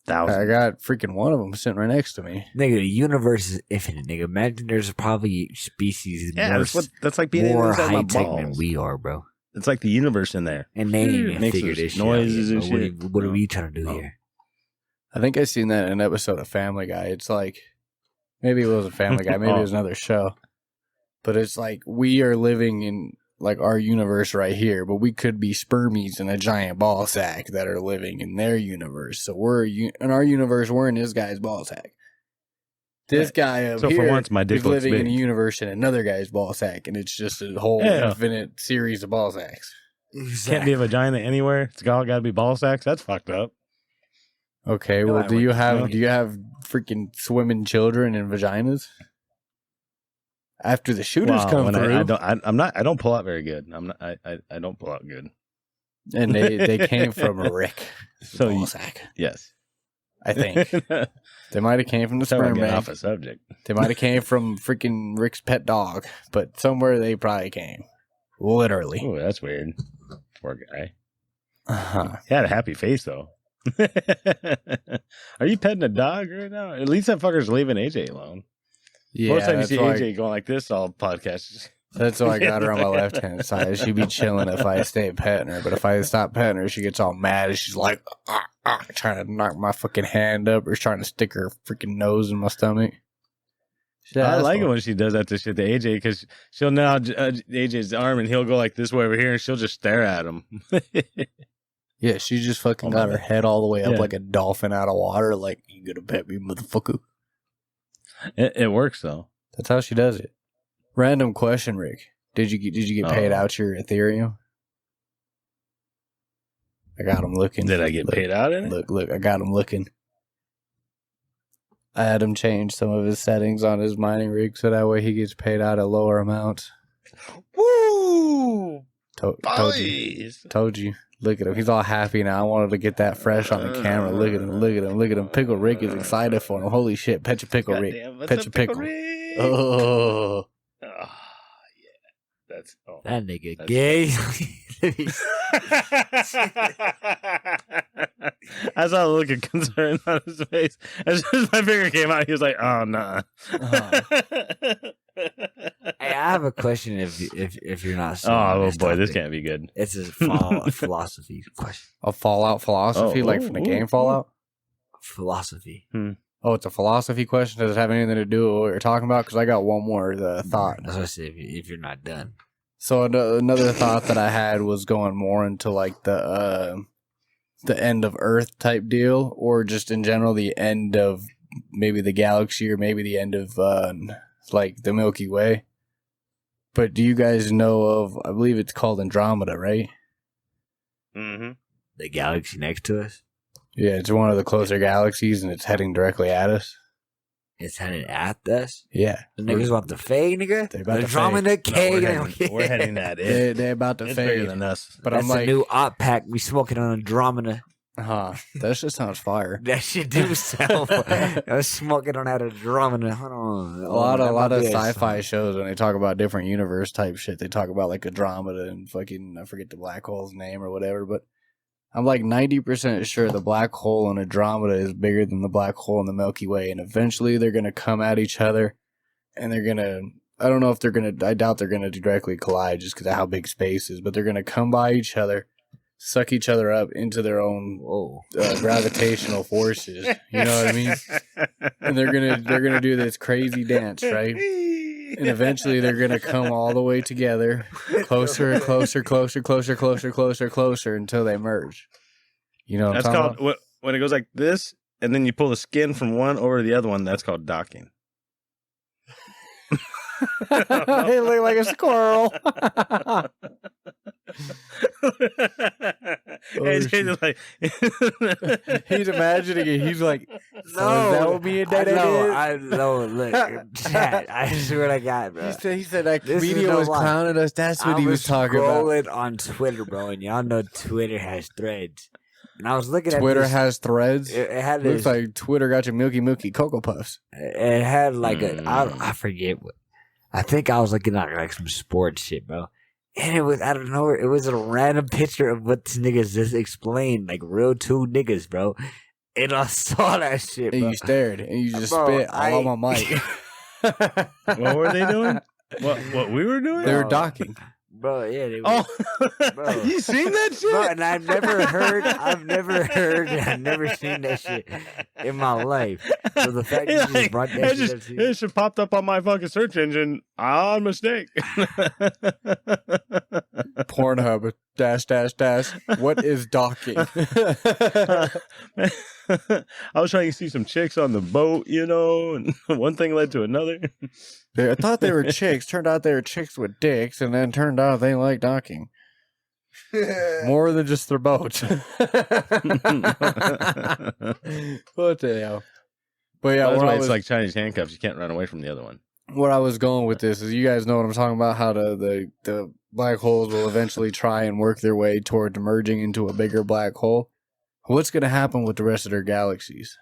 1,000. I got freaking one of them sitting right next to me. Nigga, the universe is infinite, nigga. Imagine there's probably species that's like being more inside my high-tech balls. than we are, bro. It's like the universe in there. And they ain't even Makes figure this noises shit out yet, and bro. shit. What are we trying to do here? I think I seen that in an episode of Family Guy. It's like, maybe it was a Family Guy, maybe it was another show. But it's like, we are living in like our universe right here, but we could be spermies in a giant ball sack that are living in their universe. So we're in our universe, we're in this guy's ball sack. This guy up here for once, my dick is living looks in a big. universe in another guy's ball sack, and it's just a whole infinite series of ball sacks. Can't be a vagina anywhere. It's all got to be ball sacks. That's fucked up. Okay, well, do you have freaking swimming children in vaginas? After the shooters come through, I don't pull out very good. I don't pull out good. And they came from Rick. So ball sack. Yes, I think they might have came from the sperm bank. Off a subject. They might have came from freaking Rick's pet dog, but somewhere they probably came. Literally. Oh, that's weird. Poor guy. Uh-huh. He had a happy face though. Are you petting a dog right now? At least that fucker's leaving AJ alone. Yeah, most time you see AJ going like this all podcast. That's why I got her on my left hand side. She'd be chilling if I stay petting her, but if I stop petting her, she gets all mad and she's like trying to knock my fucking hand up or trying to stick her freaking nose in my stomach. I like it when she does that to shit to AJ, because she'll now AJ's arm and he'll go like this way over here and she'll just stare at him. Yeah, she just fucking got her head all the way up like a dolphin out of water. Like, you gonna pet me, motherfucker? It works though. That's how she does it. Random question, Rick. Did you get paid out your Ethereum? I got him looking. Did I get paid out in it? Look, I got him looking. I had him change some of his settings on his mining rig so that way he gets paid out a lower amount. Woo! Told you. Look at him. He's all happy now. I wanted to get that fresh on the camera. Look at him. Pickle Rick is excited for him. Holy shit. Pet your pickle, Rick. Pet your pickle. Oh, yeah. That's that nigga gay. I saw a look of concern on his face. As soon as my finger came out, he was like, "Oh nah." Hey, I have a question. If you're not, oh boy, this can't be good. It's a philosophy question. a Fallout philosophy, like from the game Fallout. Philosophy. Oh, it's a philosophy question. Does it have anything to do with what you're talking about? Because I got one more thought. That's what I said. If you're not done. So another thought that I had was going more into like the end of Earth type deal, or just in general the end of maybe the galaxy, or maybe the end of like the Milky Way. But do you guys know of? I believe it's called Andromeda, right? Mm-hmm. The galaxy next to us. Yeah, it's one of the closer galaxies, and it's heading directly at us. It's heading at us? Yeah. The niggas about to fade, nigga? They about to Andromida K. No, we're heading at it. They're about to it's fade. bigger than us. But That's I'm like, a new op pack. We smoking on Andromeda. that just sounds fire. That shit do sound fire. I was smoking on that Andromeda. Hold on. A lot of sci-fi shows, when they talk about different universe type shit, they talk about like Andromeda and fucking, I forget the black hole's name or whatever, but I'm like 90% sure the black hole in Andromeda is bigger than the black hole in the Milky Way, and eventually they're going to come at each other, and they're going to, I don't know if they're going to, I doubt they're going to directly collide just because of how big space is, but they're going to come by each other suck each other up into their own gravitational forces. You know what I mean? And they're gonna do this crazy dance, right? And eventually they're gonna come all the way together, closer and closer, closer, closer, closer, closer, closer, until they merge. You know what that's I'm called talking about? When it goes like this, and then you pull the skin from one over the other one. That's called docking. They look like a squirrel. AJ's like, he's imagining it. He's like, no, that would be a dead end. I know. Look, chat. I swear to God, bro. He said that comedian was clowning us. That's what he was talking about. Scrolling on Twitter, bro, and y'all know Twitter has threads. And I was looking at Twitter has threads. It had looks like Twitter got your Milky Cocoa Puffs. It had like I forget what. I think I was looking at like some sports shit, bro. And it was out of nowhere. It was a random picture of what this niggas just explained, like real two niggas, bro. And I saw that shit, bro. And you stared, and you just spit all on my mic. What were they doing? What we were doing? They were docking. Bro, yeah, they were. Bro. You seen that shit? Bro, and I've never heard, I've never seen that shit in my life. So the fact that you just brought that shit up to you. It just popped up on my fucking search engine on mistake. Pornhub -- what is docking? I was trying to see some chicks on the boat, you know, and one thing led to another. I thought they were chicks. Turned out they were chicks with dicks, and then turned out they like docking. More than just their boat. What the hell? But yeah, that's why it's like Chinese handcuffs. You can't run away from the other one. What I was going with this is, you guys know what I'm talking about, how the black holes will eventually try and work their way toward merging into a bigger black hole. What's going to happen with the rest of their galaxies?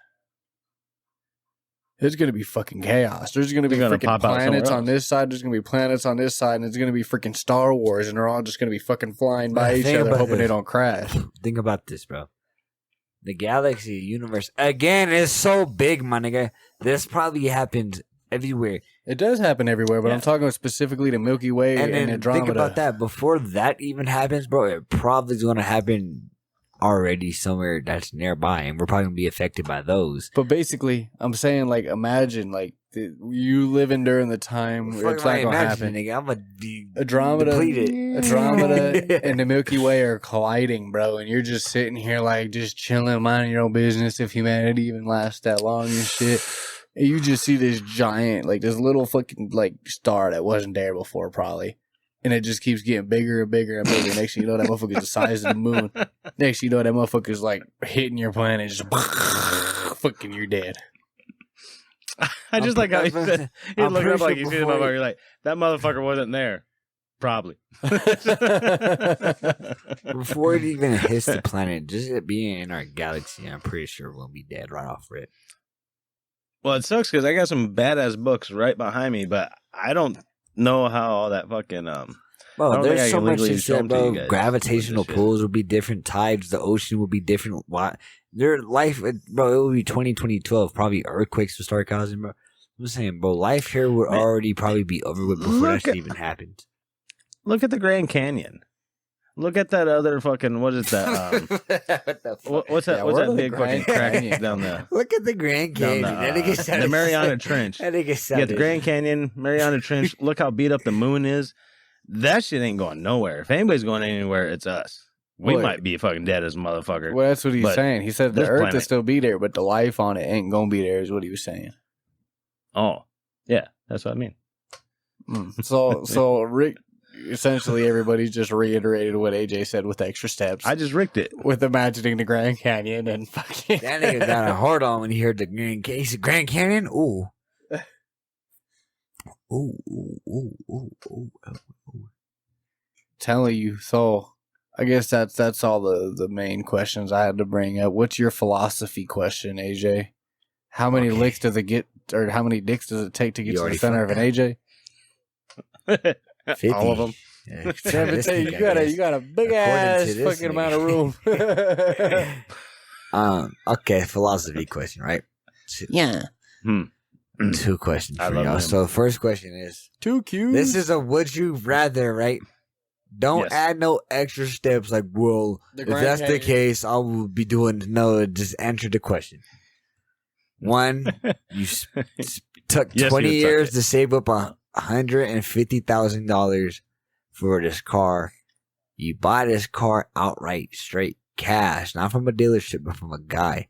It's going to be fucking chaos. There's going to be freaking planets on this side. There's going to be planets on this side. And it's going to be freaking Star Wars. And they're all just going to be fucking flying by each other, hoping they don't crash. Think about this, bro. The galaxy, universe, again, is so big, my nigga. This probably happens everywhere. It does happen everywhere, but I'm talking specifically the Milky Way and Andromeda. Think about that. Before that even happens, bro, it probably is going to happen already somewhere that's nearby, and we're probably going to be affected by those. But basically, I'm saying, like, imagine, like, you living during the time where it's not going to happen. Nigga, I'm going to be Andromeda and the Milky Way are colliding, bro, and you're just sitting here, like, just chilling, minding your own business if humanity even lasts that long and shit. And you just see this giant, like, this little fucking, like, star that wasn't there before, probably. And it just keeps getting bigger and bigger and bigger. Next thing you know, that motherfucker's the size of the moon. Next thing you know, that motherfucker's, like, hitting your planet, just fucking you're dead. I just like how he said, he looked up like he's seen a motherfucker. You're like, that motherfucker wasn't there. Probably. Before it even hits the planet, just it being in our galaxy, I'm pretty sure we'll be dead right off rip. Well, it sucks because I got some badass books right behind me, but I don't know how all that fucking Bro, there's so much shit, bro. Gravitational pulls will be different. Tides, the ocean will be different. Why? Their life, bro, it will be 2012. Probably earthquakes will start causing, bro. I'm saying, bro, life here would already probably be over with before that shit even happened. Look at the Grand Canyon. Look at that other fucking, what is that? What's that? What's that big fucking crack down there? Look at the Grand Canyon. The Mariana Trench. You got the Grand Canyon, Mariana Trench. Look how beat up the moon is. That shit ain't going nowhere. If anybody's going anywhere, it's us. We might be fucking dead as a motherfucker. Well, that's what he's saying. He said the Earth will still be there, but the life on it ain't gonna be there, is what he was saying. Oh, yeah, that's what I mean. So Rick, essentially everybody's just reiterated what AJ said with extra steps. I just ricked it. With imagining the Grand Canyon and fucking... That nigga got a hard on when he heard the Grand Canyon. Ooh. Ooh. Telling you. So I guess that's all the main questions I had to bring up. What's your philosophy question, AJ? How many licks does it get, or how many dicks does it take to get to the center of an AJ? 50. All of them. Yeah, 17. You got a big ass fucking amount of room. Okay, philosophy question, right? Yeah. Two questions for y'all. So the first question is, too cute. This is a would you rather, right? Don't add no extra steps like, well, if that's the case, I will be doing, no, just answer the question. One, you took 20 years to save up $150,000 for this car. You buy this car outright, straight cash, not from a dealership, but from a guy.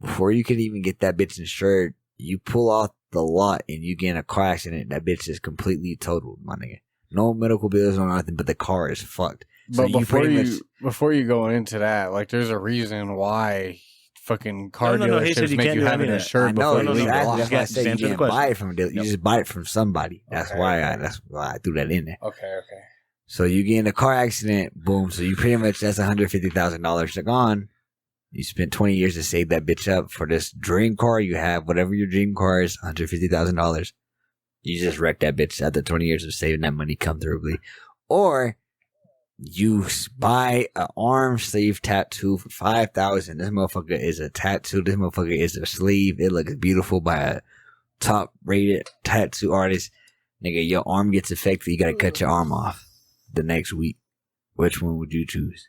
Before you can even get that bitch insured, you pull off the lot and you get in a car accident. That bitch is completely totaled, my nigga. No medical bills, no nothing, but the car is fucked. But so before you go into that, like, there's a reason why fucking car dealerships make you have it insured before you leave. That's why I say you can't buy it from a dealer. You just buy it from somebody. That's why I threw that in there. Okay. So you get in a car accident, boom. So you pretty much, that's $150,000 gone. You spent 20 years to save that bitch up for this dream car you have, whatever your dream car is, $150,000. You just wreck that bitch after 20 years of saving that money comfortably. Or you buy an arm sleeve tattoo for $5,000. This motherfucker is a tattoo. This motherfucker is a sleeve. It looks beautiful by a top rated tattoo artist. Nigga, your arm gets affected. You gotta cut your arm off the next week. Which one would you choose?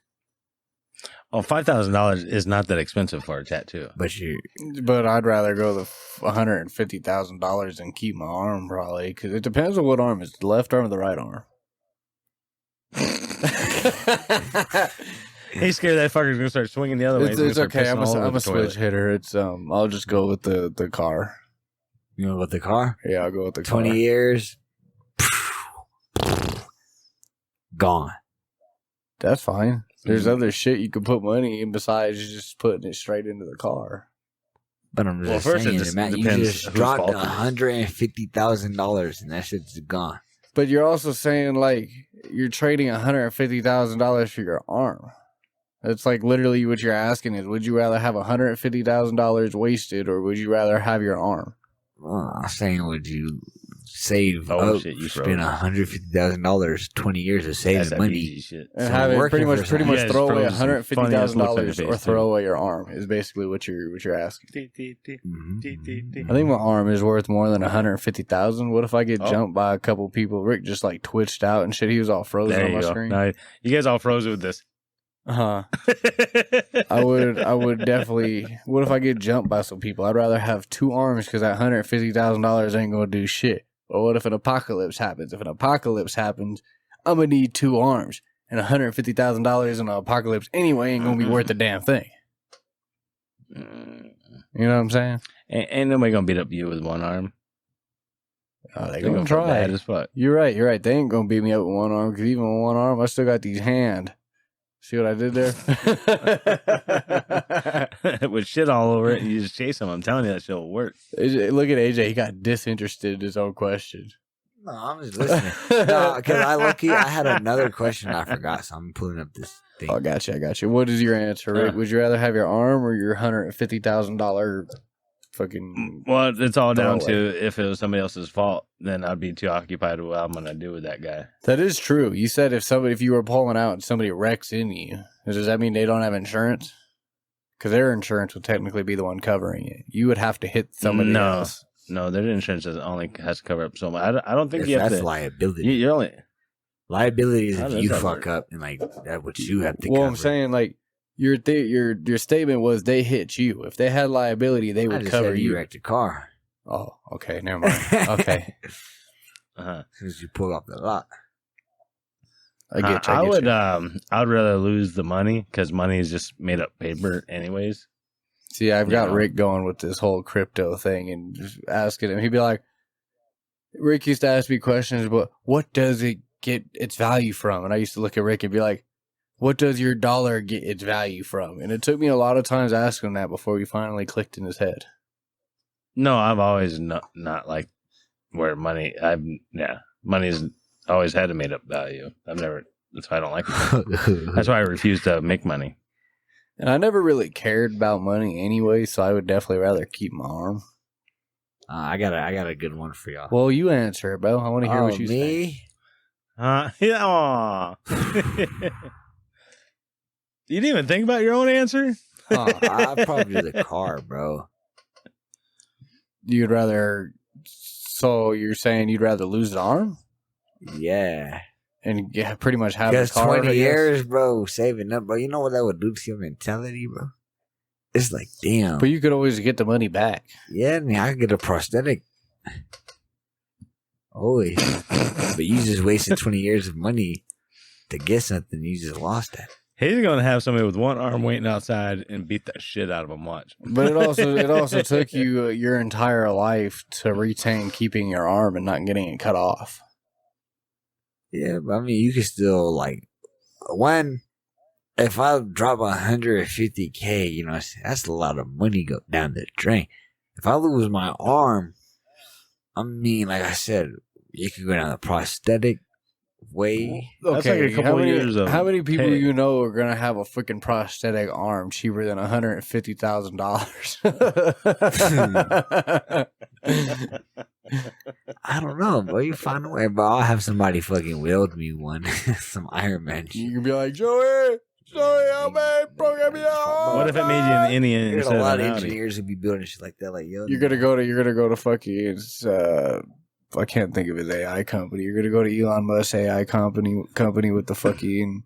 Oh, $5,000 is not that expensive for a tattoo. But I'd rather go the $150,000 and keep my arm, probably, because it depends on what arm. Is the left arm or the right arm? He's scared that fucker's gonna start swinging the other way. It's okay. I'm a switch hitter. It's I'll just go with the car. You go with the car? Yeah, I'll go with the car. 20 years, gone. That's fine. There's other shit you can put money in besides just putting it straight into the car. But I'm just saying, man, you just dropped $150,000 and that shit's gone. But you're also saying, like, you're trading $150,000 for your arm. It's like literally what you're asking is, would you rather have $150,000 wasted or would you rather have your arm? I'm saying, would you save up, spend $150,000, 20 years of saving money, and have it pretty much throw away $150,000 or throw away your arm is basically what you're asking. I think my arm is worth more than $150,000. What if I get jumped by a couple people? Rick just like twitched out and shit. He was all frozen on my screen. No, you guys all frozen with this. I would definitely. What if I get jumped by some people? I'd rather have two arms because that $150,000 ain't gonna do shit. But what if an apocalypse happens? If an apocalypse happens, I'm gonna need two arms, and $150,000 in an apocalypse anyway ain't gonna be worth a damn thing. You know what I'm saying? Ain't nobody gonna beat up you with one arm. Oh, they gonna try. Bad as fuck. You're right. They ain't gonna beat me up with one arm because even with one arm, I still got these hands. See what I did there? With shit all over it, and you just chase him. I'm telling you, that shit will work. Look at AJ. He got disinterested in his own question. No, I'm just listening. No, because I had another question I forgot, so I'm pulling up this thing. Oh, I got you. What is your answer, Rick? Would you rather have your arm or your $150,000 fucking... Well, it's all down to if it was somebody else's fault, then I'd be too occupied with what I'm going to do with that guy. That is true. You said if you were pulling out and somebody wrecks into you, does that mean they don't have insurance? Because their insurance would technically be the one covering it. You would have to hit somebody else. No, their insurance only has to cover up so much. I don't think you have to. That's liability. You're only... Liability is if you fuck up and like that, what you have to cover. Well, I'm saying like, Your statement was they hit you. If they had liability, they would cover you. You wrecked your car. Oh, okay, never mind. Okay. Since you pulled off the lot. I get you. I'd rather lose the money because money is just made up paper, anyways. See, I've got Rick going with this whole crypto thing and just asking him. He'd be like, Rick used to ask me questions, but what does it get its value from? And I used to look at Rick and be like, what does your dollar get its value from? And it took me a lot of times asking him that before we finally clicked in his head. No, I've always not like where money's always had a made up value. That's why I don't like it. That's why I refuse to make money. And I never really cared about money anyway, so I would definitely rather keep my arm. I got a good one for y'all. Well, you answer it, Bo. I want to hear what you say. Yeah. You didn't even think about your own answer? I'd probably do the car, bro. You'd rather... So you're saying you'd rather lose an arm? Yeah. and pretty much have because a car. 20 years, bro, saving up, bro. You know what that would do to your mentality, bro? It's like, damn. But you could always get the money back. Yeah, man, I could get a prosthetic. Always. But you just wasted 20 years of money to get something. You just lost that. He's gonna have somebody with one arm waiting outside and beat the shit out of him. Watch. But it also took you your entire life to retain keeping your arm and not getting it cut off. Yeah, but I mean, you can still like if I drop 150K, you know, that's a lot of money go down the drain. If I lose my arm, I mean, like I said, you can go down the prosthetic way. That's like a couple years of how many people pay. you know are gonna have a freaking prosthetic arm cheaper than $150,000? I don't know, bro. You find a way, bro. I'll have somebody fucking weld me one, some Iron Man shit. You can be like, Joey, help me, program me out. What if it made you an Indian There's instead a lot of of an Audi? engineers who be building shit like that. Like, yo, You're gonna go to fucking I can't think of his AI company. You're gonna go to Elon Musk's AI company with the fucking.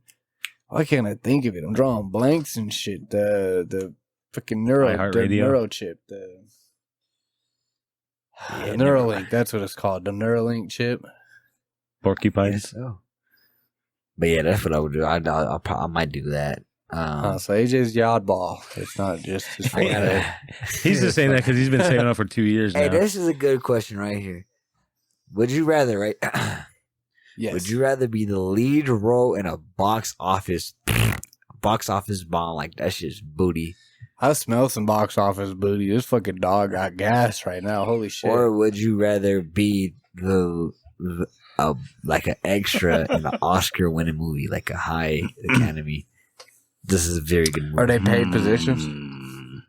Why can't I think of it? I'm drawing blanks and shit. The fucking neuro chip. The Neuralink. That's what it's called. The Neuralink chip. Porcupines. So. But yeah, that's what I would do. I might do that. So AJ's the oddball. It's not just his fault. He's just saying that because he's been saving up for 2 years now. Hey, this is a good question right here. Would you rather, right? Yes. Would you rather be the lead role in a box office bomb like that shit's booty? I smell some box office booty. This fucking dog got gas right now. Holy shit. Or would you rather be like an extra in an Oscar-winning movie, like a high Academy? This is a very good movie. Are they paid positions?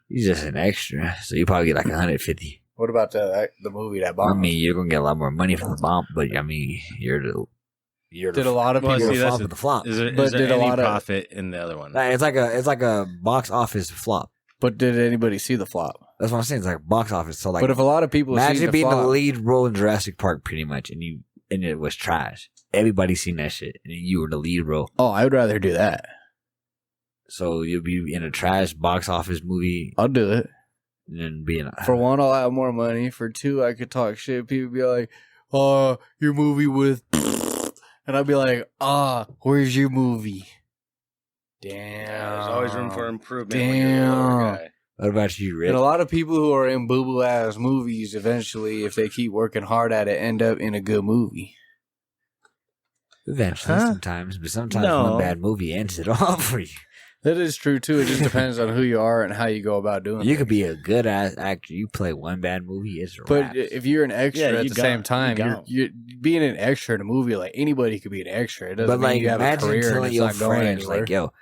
He's just an extra, so you probably get like 150. What about the movie that bombed? I mean, you're gonna get a lot more money from the bomb, but I mean, did a lot of people flop with the flop? Is there any profit in the other one? It's like a box office flop. But did anybody see the flop? That's what I'm saying. It's like box office. So like, but if a lot of people imagine being the lead role in Jurassic Park, pretty much, and it was trash. Everybody's seen that shit, and you were the lead role. Oh, I would rather do that. So you'll be in a trash box office movie. I'll do it. And then being for one, I'll have more money. For two, I could talk shit. People be like, your movie with, and I'd be like, where's your movie? Damn. There's always room for improvement. Damn. What about you, Rick? And a lot of people who are in boo-boo ass movies, eventually, if they keep working hard at it, end up in a good movie. Eventually, sometimes, but sometimes one bad movie ends it all for you. That is true too. It just depends on who you are and how you go about doing it. You could be a good ass actor. You play one bad movie, it's a But if you're an extra at the same time, you're being an extra in a movie. Like anybody could be an extra. It doesn't mean you have a career and it's not going anywhere. Like, yo,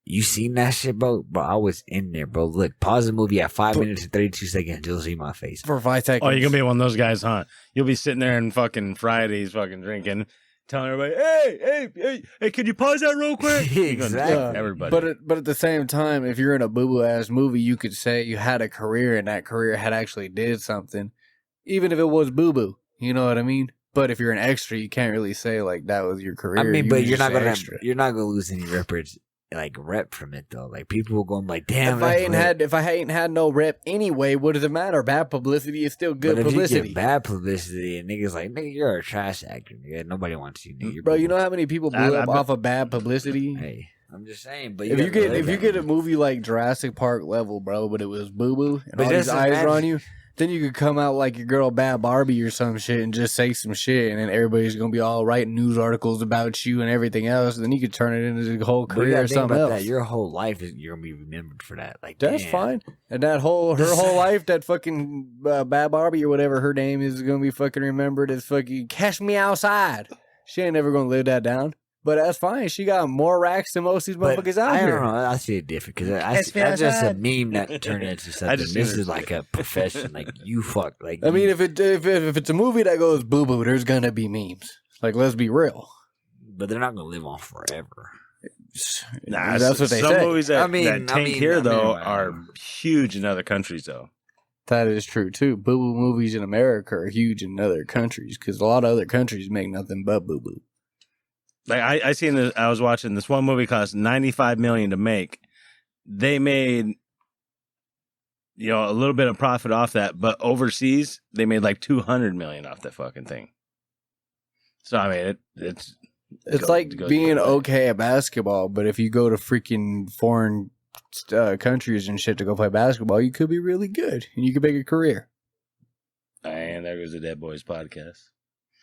you seen that shit, bro? Bro, I was in there, bro. Look, pause the movie at 5 minutes and 32 seconds. You'll see my face for 5 seconds. Oh, you're gonna be one of those guys, huh? You'll be sitting there and fucking Fridays, fucking drinking. Telling everybody, hey, could you pause that real quick? Exactly. Everybody. But at the same time, if you're in a boo-boo ass movie, you could say you had a career and that career had actually did something, even if it was boo-boo. You know what I mean? But if you're an extra, you can't really say like that was your career. I mean, but you're not gonna lose any rep from it though. Like people will go like, damn. If I hadn't had no rep anyway, what does it matter? Bad publicity is still good publicity. If you get bad publicity and niggas like, nigga, you're a trash actor, nigga. Nobody wants you, nigga. Bro, you know how many people blew up off of bad publicity? Hey, I'm just saying. But if you get a movie like Jurassic Park level, bro, but it was boo boo and all these eyes are on you. Then you could come out like your girl Bad Barbie or some shit and just say some shit, and then everybody's gonna be all writing news articles about you and everything else. And then you could turn it into a whole career or something else. That. Your whole life you're gonna be remembered for that. Like that's fine. And her whole life, that fucking Bad Barbie or whatever her name is gonna be fucking remembered as fucking Catch Me Outside. She ain't never gonna live that down. But that's fine. She got more racks than most of these motherfuckers out here. I don't know. I see it different because that's just a meme that turned into something. This is like a profession. Like you fuck. Like I mean, if it's a movie that goes boo boo, there's gonna be memes. Like let's be real. But they're not gonna live on forever. Nah, that's what they say. Some movies that tank here though are huge in other countries though. That is true too. Boo boo movies in America are huge in other countries because a lot of other countries make nothing but boo boo. Like I seen this. I was watching this one movie cost $95 million to make. They made, a little bit of profit off that, but overseas they made like $200 million off that fucking thing. So I mean, it's like being okay at basketball, but if you go to freaking foreign countries and shit to go play basketball, you could be really good and you could make a career. And there goes the Deadboyz podcast.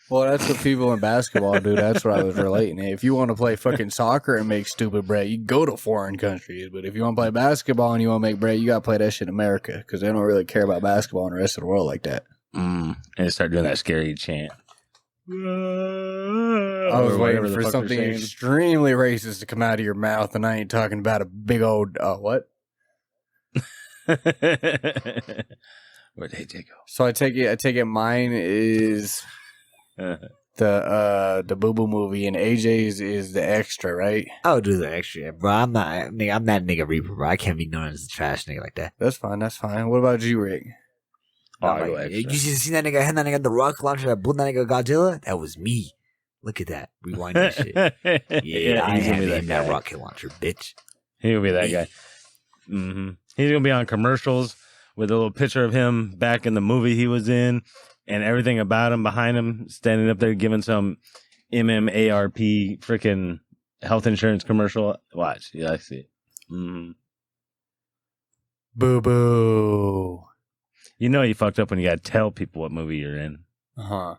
Well, that's what people in basketball do. That's what I was relating. If you want to play fucking soccer and make stupid bread, you go to foreign countries. But if you want to play basketball and you want to make bread, you got to play that shit in America because they don't really care about basketball in the rest of the world like that. And start doing that scary chant. I was waiting for something extremely racist to come out of your mouth, and I ain't talking about a big old, what? Where'd AJ go? So I take it mine is... the Boo Boo movie, and AJ's is the extra, right? I'll do the extra, bro. I'm that nigga Reaper, bro. I can't be known as a trash nigga like that. That's fine. What about you, Rick? You seen that nigga? Had that nigga the rocket launcher that blew that nigga Godzilla? That was me. Look at that. Rewind that shit. Yeah, I am that rocket launcher, bitch. He'll be that guy. Mm-hmm. He's gonna be on commercials with a little picture of him back in the movie he was in. And everything about him, behind him, standing up there giving some MMARP freaking health insurance commercial. Watch. Yeah, I see it. Mm-hmm. Boo boo. You know you fucked up when you got to tell people what movie you're in. Uh-huh.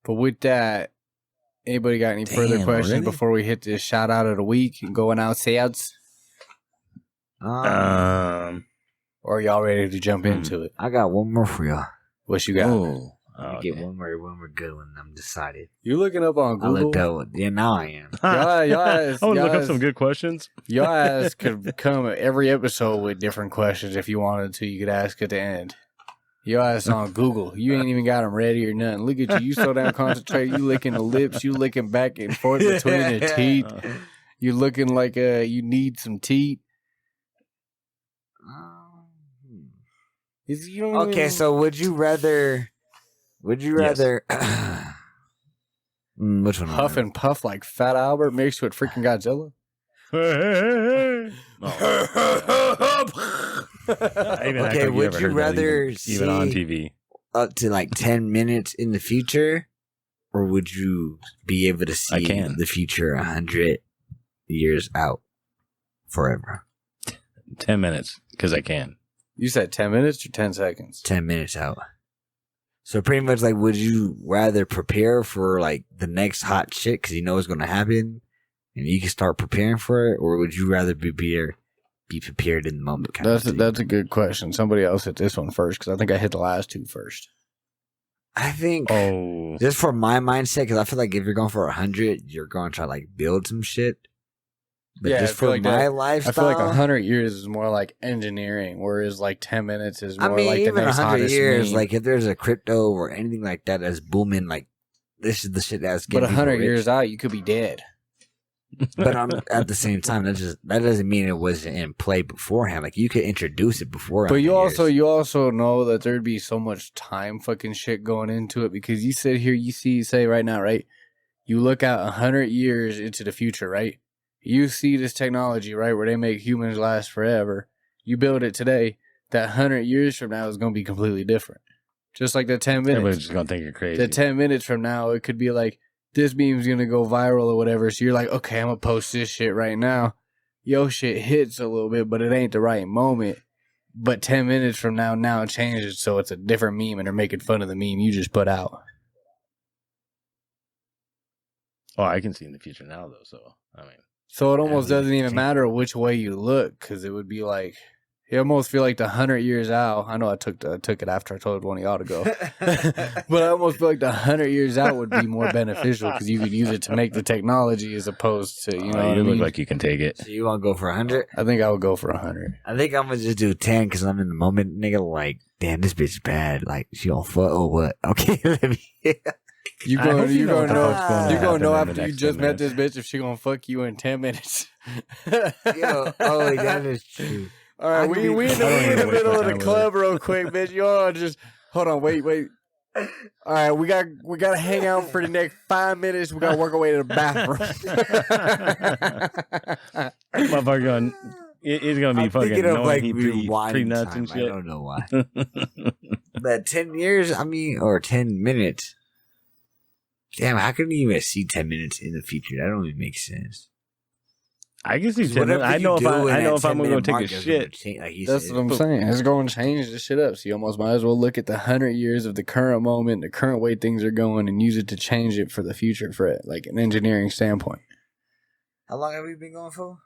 But with that, anybody got any further questions before we hit this shout out of the week and going outsides? Or are y'all ready to jump into it? I got one more for y'all. What you got? Get one more good one. I'm decided. You looking up on Google? I looked up. Yeah, now I am. Y'all look up some good questions. Your ass could come every episode with different questions if you wanted to. You could ask at the end. Your ass on Google. You ain't even got them ready or nothing. Look at you. You so damn concentrated. You licking the lips. You licking back and forth between the teeth. You looking like you need some teeth. Okay, so would you rather which one? Huff and puff like Fat Albert mixed with freaking Godzilla? Okay, would you rather see even on TV up to like 10 minutes in the future, or would you be able to see the future 100 years out forever? 10 minutes, because I can. You said 10 minutes or 10 seconds? 10 minutes out. So pretty much like, would you rather prepare for like the next hot shit because you know it's going to happen and you can start preparing for it, or would you rather be prepared in the moment? That's a good question. Somebody else hit this one first because I think I hit the last two first. I think just for my mindset, because I feel like if you're going for 100, you're going to try to like build some shit. But just for like my lifestyle, I feel like 100 years is more like engineering, whereas like 10 minutes is more like the even next 100 years, meme. like if there's a crypto or anything like that that's booming, like this is the shit that's getting. But 100 years out, you could be dead. But at the same time, that doesn't mean it wasn't in play beforehand. Like you could introduce it before. But you also know that there'd be so much time fucking shit going into it because you sit here, say right now, right? You look out 100 years into the future, right? You see this technology, right, where they make humans last forever. You build it today. That 100 years from now is going to be completely different. Just like the 10 minutes. Everybody's just going to think you're crazy. The 10 minutes from now, it could be like, this meme's going to go viral or whatever. So you're like, okay, I'm going to post this shit right now. Yo, shit hits a little bit, but it ain't the right moment. But 10 minutes from now it changes, so it's a different meme, and they're making fun of the meme you just put out. Oh, I can see in the future now, though, so, I mean. So it almost doesn't even matter which way you look, because it would be like, you almost feel like the 100 years out. I know I took it after I told one of y'all to go. But I almost feel like the 100 years out would be more beneficial because you could use it to make the technology as opposed to, you know. You look like you can take it. So you want to go for 100? I think I would go for 100. I think I'm going to just do 10 because I'm in the moment, nigga, like, damn, this bitch bad. Like, she on fuck or what? Okay, let me... You gonna know after you just met this bitch if she gonna fuck you in 10 minutes. Yo, that is true. All right, we in the middle of the club real quick, bitch. Y'all just hold on, wait. All right, we got to hang out for the next 5 minutes. We got to work our way to the bathroom. Motherfucker going, he's going to be fucking knowing he pre-nuts and shit. I don't know why. But 10 years, or 10 minutes. Damn, how can you even see 10 minutes in the future? That don't even make sense. I can see 10 minutes. I know if I'm going to take a shit. That's what I'm saying. It's going to change the shit up. So you almost might as well look at the 100 years of the current moment, the current way things are going, and use it to change it for the future, for it, like an engineering standpoint. How long have we been going for?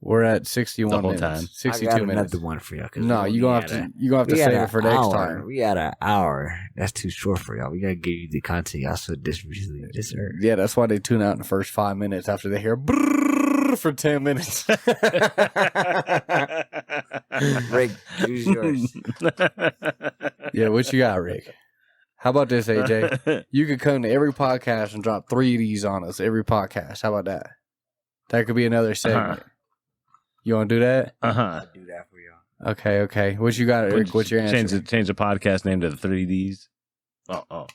We're at 61 minutes. Time. 62 minutes. Another one for y'all. No, you're going to have to save it for next time. We got an hour. That's too short for y'all. We got to give you the content y'all so desperately deserve. Yeah, that's why they tune out in the first 5 minutes after they hear brrrr for 10 minutes. Rick, choose yours. Yeah, what you got, Rick? How about this, AJ? You could come to every podcast and drop 3 of these on us every podcast. How about that? That could be another segment. You want to do that? I'll do that for y'all. Okay. What you got, Rick? What's your answer? Change the podcast name to the 3Ds. Oh.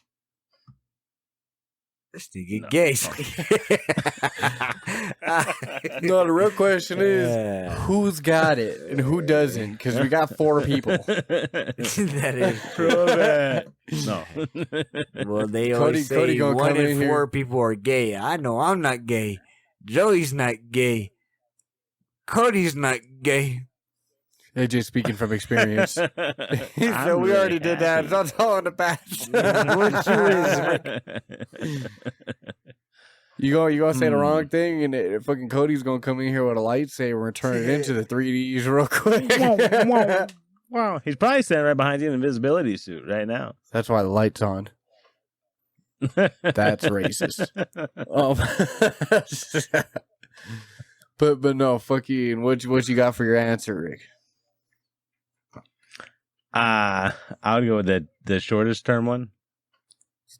This nigga gay. No, the real question is who's got it and who doesn't? Because we got 4 people. That is true. No. Well, they always say 1 in 4 people are gay. I know I'm not gay. Joey's not gay. Cody's not gay. AJ speaking from experience. So we already did that. That's all in the past. You gonna say the wrong thing, and fucking Cody's gonna come in here with a lightsaber and turn it into the 3Ds real quick. Wow, he's probably standing right behind you in an invisibility suit right now. That's why the light's on. That's racist. But no, fucking what you got for your answer, Rick? I would go with the shortest term one.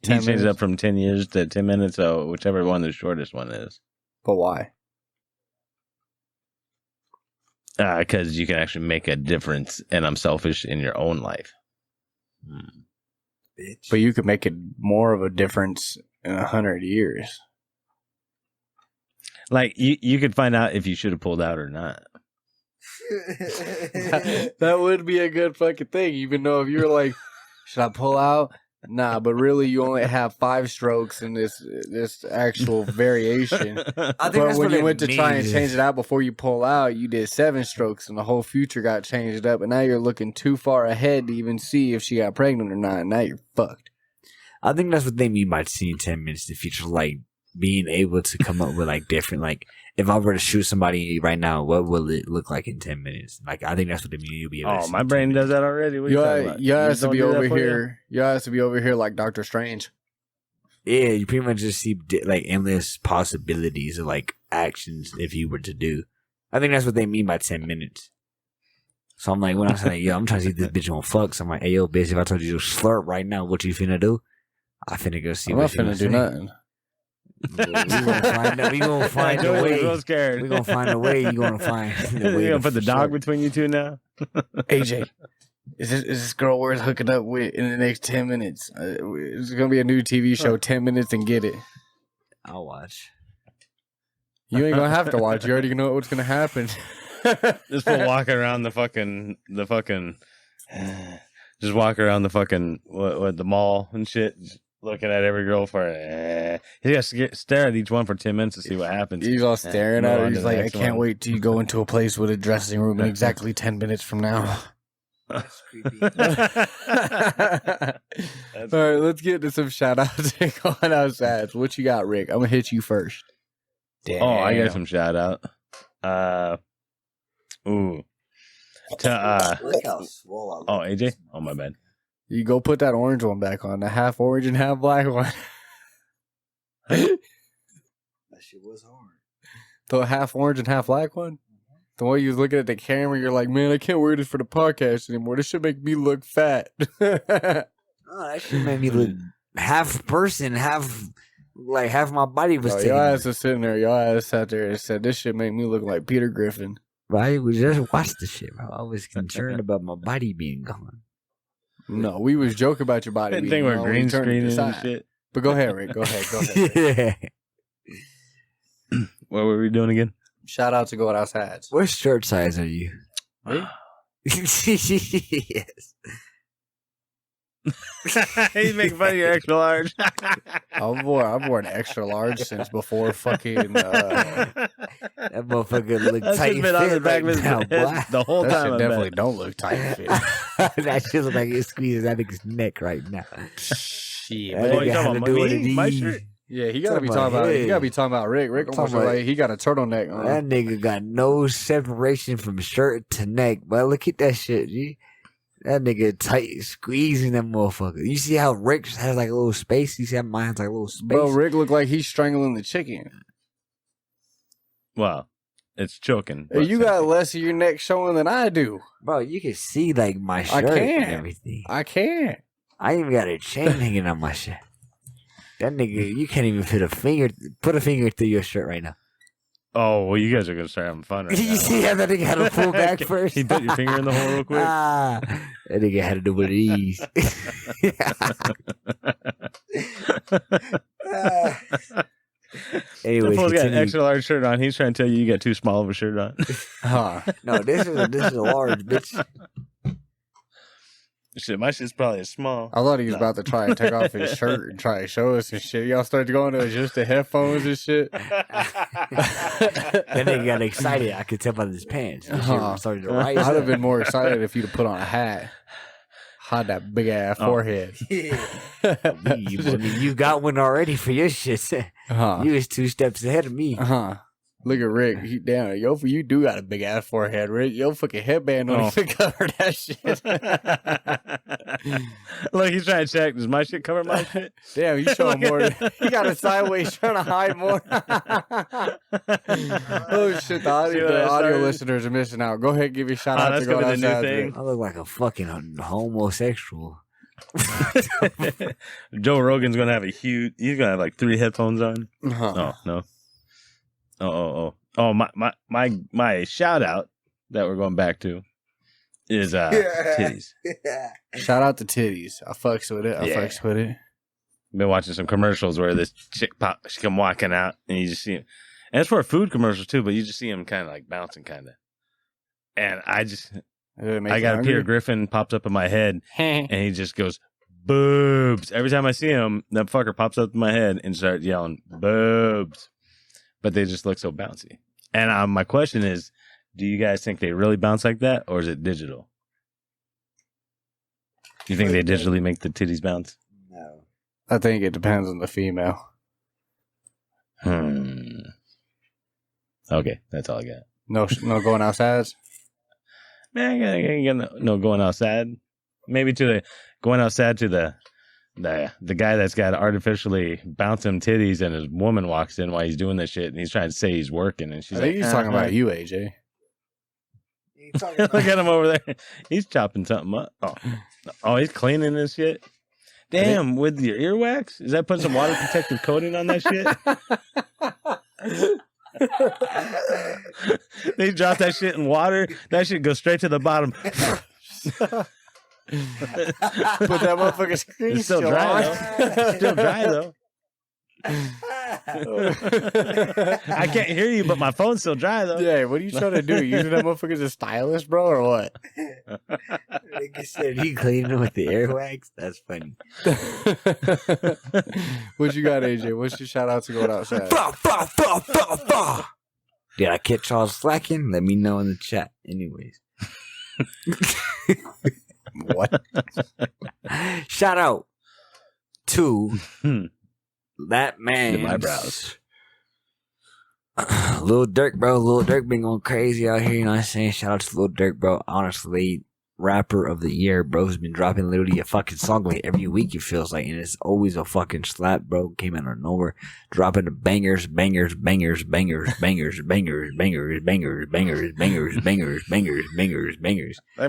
He changed it up from 10 years to 10 minutes, so whichever one the shortest one is. But why? Because you can actually make a difference, and I'm selfish, in your own life. Bitch. But you could make it more of a difference in 100 years. Like, you could find out if you should have pulled out or not. That would be a good fucking thing. Even though if you're like, should I pull out? Nah, but really you only have 5 strokes in this actual variation. I think but when you went to try and change it out before you pull out, you did 7 strokes and the whole future got changed up. And now you're looking too far ahead to even see if she got pregnant or not. And now you're fucked. I think that's what they mean by seeing 10 minutes in the future. Like, being able to come up with like different, like, if I were to shoot somebody right now, what will it look like in 10 minutes? Like, I think that's what they mean. You'll be able to my brain does that already. What you has to be over here. You has to be over here like Doctor Strange. Yeah, you pretty much just see like endless possibilities of like actions if you were to do. I think that's what they mean by 10 minutes. So I'm like, when I'm saying, yo, I'm trying to see this bitch on fuck. So I'm like, hey, yo, bitch, if I told you to slurp right now, what you finna do? I finna go see I'm what not finna do nothing. We gonna find a way. Real scared. We gonna find a way. You gonna find a way. You gonna put the dog between you two now? AJ, is this girl worth hooking up with in the next 10 minutes? It's gonna be a new TV show, 10 minutes and get it. I'll watch. You ain't gonna have to watch. You already know what's gonna happen. Just walking around the fucking, just walk around the fucking what the mall and shit. Looking at every girl for he has to stare at each one for 10 minutes to see what happens. He's all staring at her. He's like, I can't wait till you go into a place with a dressing room in exactly 10 minutes from now. That's creepy. All right, let's get to some shout outs and going outside. What you got, Rick? I'm gonna hit you first. Damn. Oh, I got some shout out. Look how swole I look. Oh, AJ? Oh, my bad. You go put that orange one back on, the half orange and half black one. That shit was hard. The half orange and half black one? The way you was looking at the camera, you're like, man, I can't wear this for the podcast anymore. This should make me look fat. Oh, that shit made me look half person, half my body was taken. Your ass was sitting there. Your ass sat there and said, this shit make me look like Peter Griffin. Right? We just watched the shit, bro. I was concerned about my body being gone. No, we was joking about your body. That thing with green screen and shit. But go ahead, Rick. Go ahead. Yeah. What were we doing again? Shout out to Going Outside. What shirt size are you? Me? Yes. He's making fun of your extra large. I've worn extra large since before fucking. That motherfucker look That tight shit's been on the fit back right of his now, head boy. the whole That time. shit I definitely bet. don't look tight fit. That shit look like it squeezes that nigga's neck right now. Shit, That but Oh, you nigga talking had to about do me? what it My is. shirt? yeah, he gotta be Talking talking about about. him. You gotta be talking about Rick. Rick almost Talking look like he got a turtleneck on. That nigga got no separation from shirt to neck. But look at that shit, G. That nigga tight squeezing that motherfucker. You see how Rick has like a little space? You see how mine's like a little space? Bro, Rick look like he's strangling the chicken. Well, it's choking. Hey, you got less of your neck showing than I do. Bro, you can see like my I shirt can't. and everything. I can't. I even got a chain hanging on my shirt. That nigga, you can't even put a finger through your shirt right now. Oh, well, you guys are going to start having fun right You now. see how that nigga had to pull back first? He put your finger in the hole real quick. Ah, that nigga had to do one of these. Anyways, The fool's got an continue. extra large shirt on. He's trying to tell you got too small of a shirt on. Huh. No, this is a large bitch. Shit, my shit's probably a small. I thought he was about to try and take off his shirt and try to show us and shit. Y'all started going to adjust the headphones and shit. That nigga got excited. I could tell by his pants. This shit started to rise. I'd have up. been more excited if you'd have put on a hat. Hide that big ass forehead. You got one already for your shit. Uh-huh. You was 2 steps ahead of me. Uh-huh. Look at Rick. He down. Yo, you do got a big ass forehead, Rick. Yo, fucking headband don't even cover that shit. Look, he's trying to check. Does my shit cover my shit? Damn, you showing more. He got it sideways trying to hide more. Oh, shit. The audio listeners are missing out. Go ahead and give your shout out that's to Going gonna be the new Outside. thing. Rick. I look like a fucking homosexual. Joe Rogan's going to have he's going to have like 3 headphones on. Uh-huh. Oh, no. Oh, my shout out that we're going back to is titties. Shout out to titties. I fucks with it. Been watching some commercials where this chick she come walking out and you just see him. And it's for a food commercial too, but you just see him kind of like bouncing kind of. And I got a Peter Griffin popped up in my head and he just goes, boobs. Every time I see him, that fucker pops up in my head and starts yelling, boobs. But they just look so bouncy. And my question is, do you guys think they really bounce like that, or is it digital? Do you think they digitally make the titties bounce? No. I think it depends on the female. Okay, that's all I got. No going outside. Man, I got no going outside. Maybe going outside to the guy that's got artificially bouncing titties and his woman walks in while he's doing this shit and he's trying to say he's working and she's I think like, he's talking about you, AJ. Look at him over there. He's chopping something up. Oh, he's cleaning this shit. Damn, with your earwax? Is that putting some water protective coating on that shit? They drop that shit in water. That shit goes straight to the bottom. Put that motherfucking screen It's still dry though. Still dry though. I can't hear you, but my phone's still dry though. Yeah, what are you trying to do? Using that motherfucker as a stylist, bro, or what? Like I said, he cleaned with the airwax. That's funny. What you got, AJ? What's your shout out to Going Outside? Did I catch y'all slacking? Let me know in the chat. Anyways. What? Shout out to that man. My brows. Lil Durk, bro. Lil Durk been going crazy out here. You know what I'm saying? Shout out to Lil Durk, bro. Honestly, rapper of the year, bro. Has been dropping literally a fucking song like every week, it feels like. And it's always a fucking slap, bro. Came out of nowhere. Dropping the bangers. Like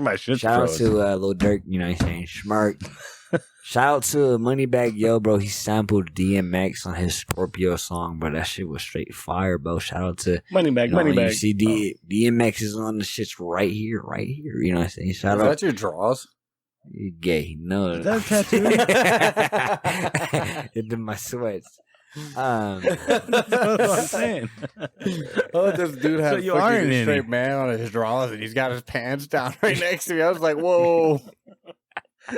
my shit's Shout out froze. to Lil Durk, you know what I'm saying? Schmark. Shout out to Moneybagg Yo, bro. He sampled DMX on his Scorpio song, bro. That shit was straight fire, bro. Shout out to Moneybagg. You see DMX is on the shits right here. You know what I'm saying? Shout Is out. that your draws? You gay. No. Is that a tattoo? Into my sweats. That's what I'm saying. Oh, this dude has So you aren't a straight any. man on his drawers, and he's got his pants down right next to me. I was like, whoa.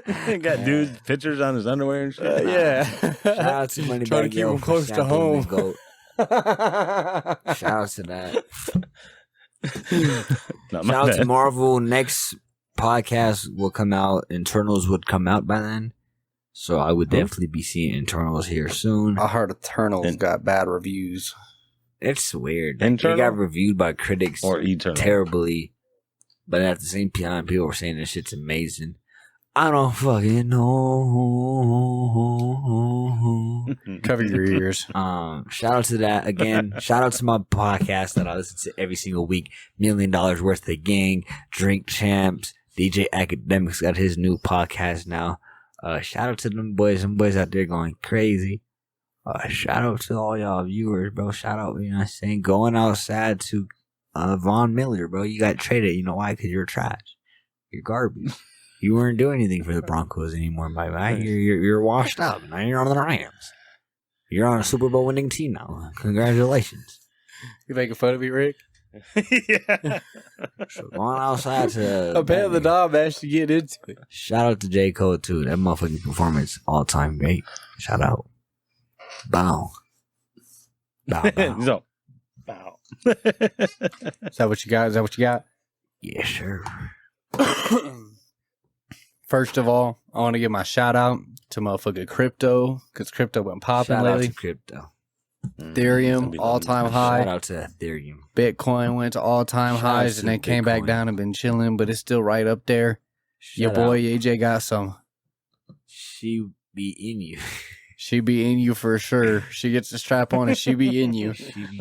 Got dudes pictures on his underwear and shit. Yeah. Shout out to Money Trying to keep him close to home. Shout out to that. Not Shout my out to bad. Marvel. Next podcast will come out. Internals would come out by then. So I would definitely be seeing Internals here soon. I heard Eternals got bad reviews. It's weird. They Internal? got reviewed by critics Or Eternal. terribly. But at the same time, people were saying this shit's amazing. I don't fucking know. Cover your ears. Shout out to that again. Shout out to my podcast that I listen to every single week. $1 Million Worth of the Gang, Drink Champs, DJ Academics got his new podcast now. Shout out to them boys out there going crazy. Shout out to all y'all viewers, bro. Shout out, you know what I'm saying? Going outside to Von Miller, bro. You got traded. You know why? Because you're trash. You're garbage. You weren't doing anything for the Broncos anymore, my man. You're washed up. Now you're on the Rams. You're on a Super Bowl winning team now. Congratulations. You making fun of me, Rick? Yeah. So going outside to I'm paying the dog actually get into it. shout out to J. Cole too. That motherfucking performance all time great. Shout out. Bow. Bow. Bow. So, wow. Is that what you got? Is that what you got? Yeah, sure. First of all, I want to give my shout out to motherfucking crypto, because crypto went popping Shout out lately. to crypto. Ethereum, all-time Shout high. out to Ethereum. Bitcoin went to all-time Shout out highs to and then came back Bitcoin. down and been chilling, but it's still right up there. Your Shout boy out. AJ got some. She be in you. She be in you for sure. She gets the strap on and she be in you. She be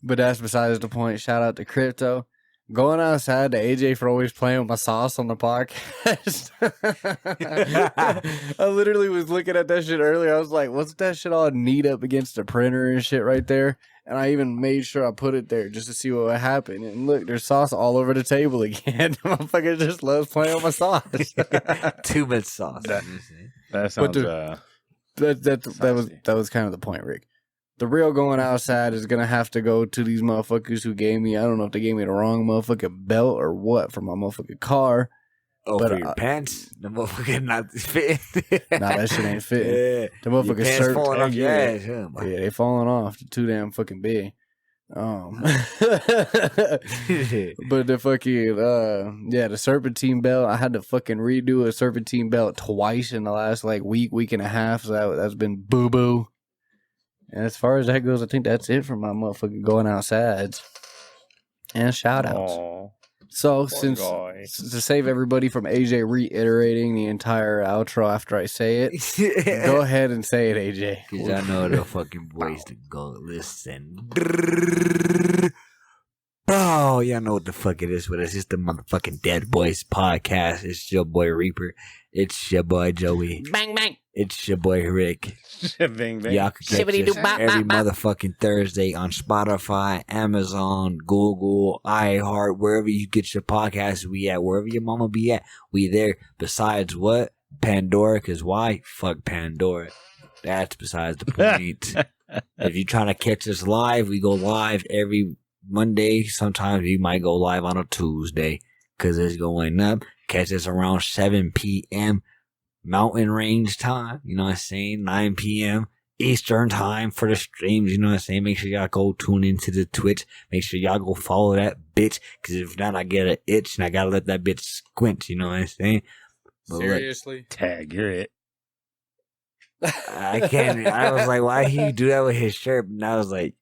But that's besides the point. Shout out to crypto. Going outside to AJ for always playing with my sauce on the podcast. I literally was looking at that shit earlier. I was like, what's that shit all neat up against the printer and shit right there? And I even made sure I put it there just to see what would happen. And look, there's sauce all over the table again. Motherfucker just loves playing with my sauce. Too much sauce. That sounds That was kind of the point, Rick. The real going outside is gonna have to go to these motherfuckers who gave me, I don't know if they gave me the wrong motherfucking belt or what for my motherfucking car. Oh, But, for your pants? The motherfucker not fitting. Nah, that shit ain't fitting. Yeah. The Your motherfuckers pants falling off your ass. Huh, boy? Yeah, they falling off. They're too damn fucking big. But the fucking the Serpentine Belt, I had to fucking redo a Serpentine Belt twice in the last like week and a half. So that's been boo boo. And as far as that goes, I think that's it for my motherfucking going outside and shout outs. Aww. So since to save everybody from AJ reiterating the entire outro after I say it, go ahead and say it, AJ. Because I know the fucking voice to go listen. Oh, y'all know what the fuck it is with us. It's the motherfucking Deadboyz podcast. It's your boy Reaper. It's your boy Joey. Bang bang. It's your boy Rick. Bang, bang. Y'all can catch us every motherfucking Thursday on Spotify, Amazon, Google, iHeart, wherever you get your podcasts, we at. Wherever your mama be at, we there. Besides what? Pandora, because why? Fuck Pandora. That's besides the point. If you're trying to catch us live, we go live every Monday. Sometimes we might go live on a Tuesday because it's going up. Catch us around 7 p.m. Mountain Range time. You know what I'm saying? 9 p.m. Eastern time for the streams. You know what I'm saying? Make sure y'all go tune into the Twitch. Make sure y'all go follow that bitch. Because if not, I get an itch and I gotta let that bitch squint. You know what I'm saying? But Seriously? Tag, you're it. I can't. I was like, why he do that with his shirt? And I was like,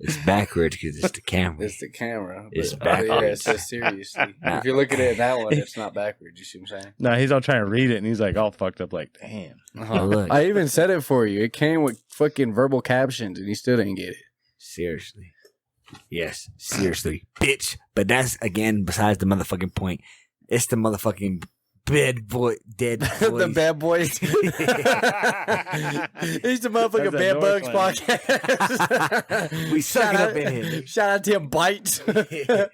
it's backwards because it's the camera. It's the camera. It's but, backwards. yeah, it's just seriously. If you're looking at that one, it's not backwards. You see what I'm saying? No, he's all trying to read it, and he's like all fucked up. Like, damn. Look. I even said it for you. It came with fucking verbal captions, and you still didn't get it. Seriously. Yes, seriously. Bitch. But that's, again, besides the motherfucking point. It's the motherfucking Dead boys. The Bad Boys. He's the motherfucking Bad Bugs podcast. We suck it up in here. Shout out to him, Bites. That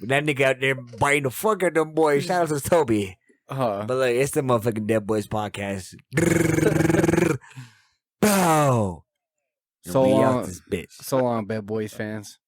nigga out there biting the fuck out of them boys. Shout out to Toby. But look, it's the motherfucking Deadboyz podcast. Bow. So long, Bad Boys fans.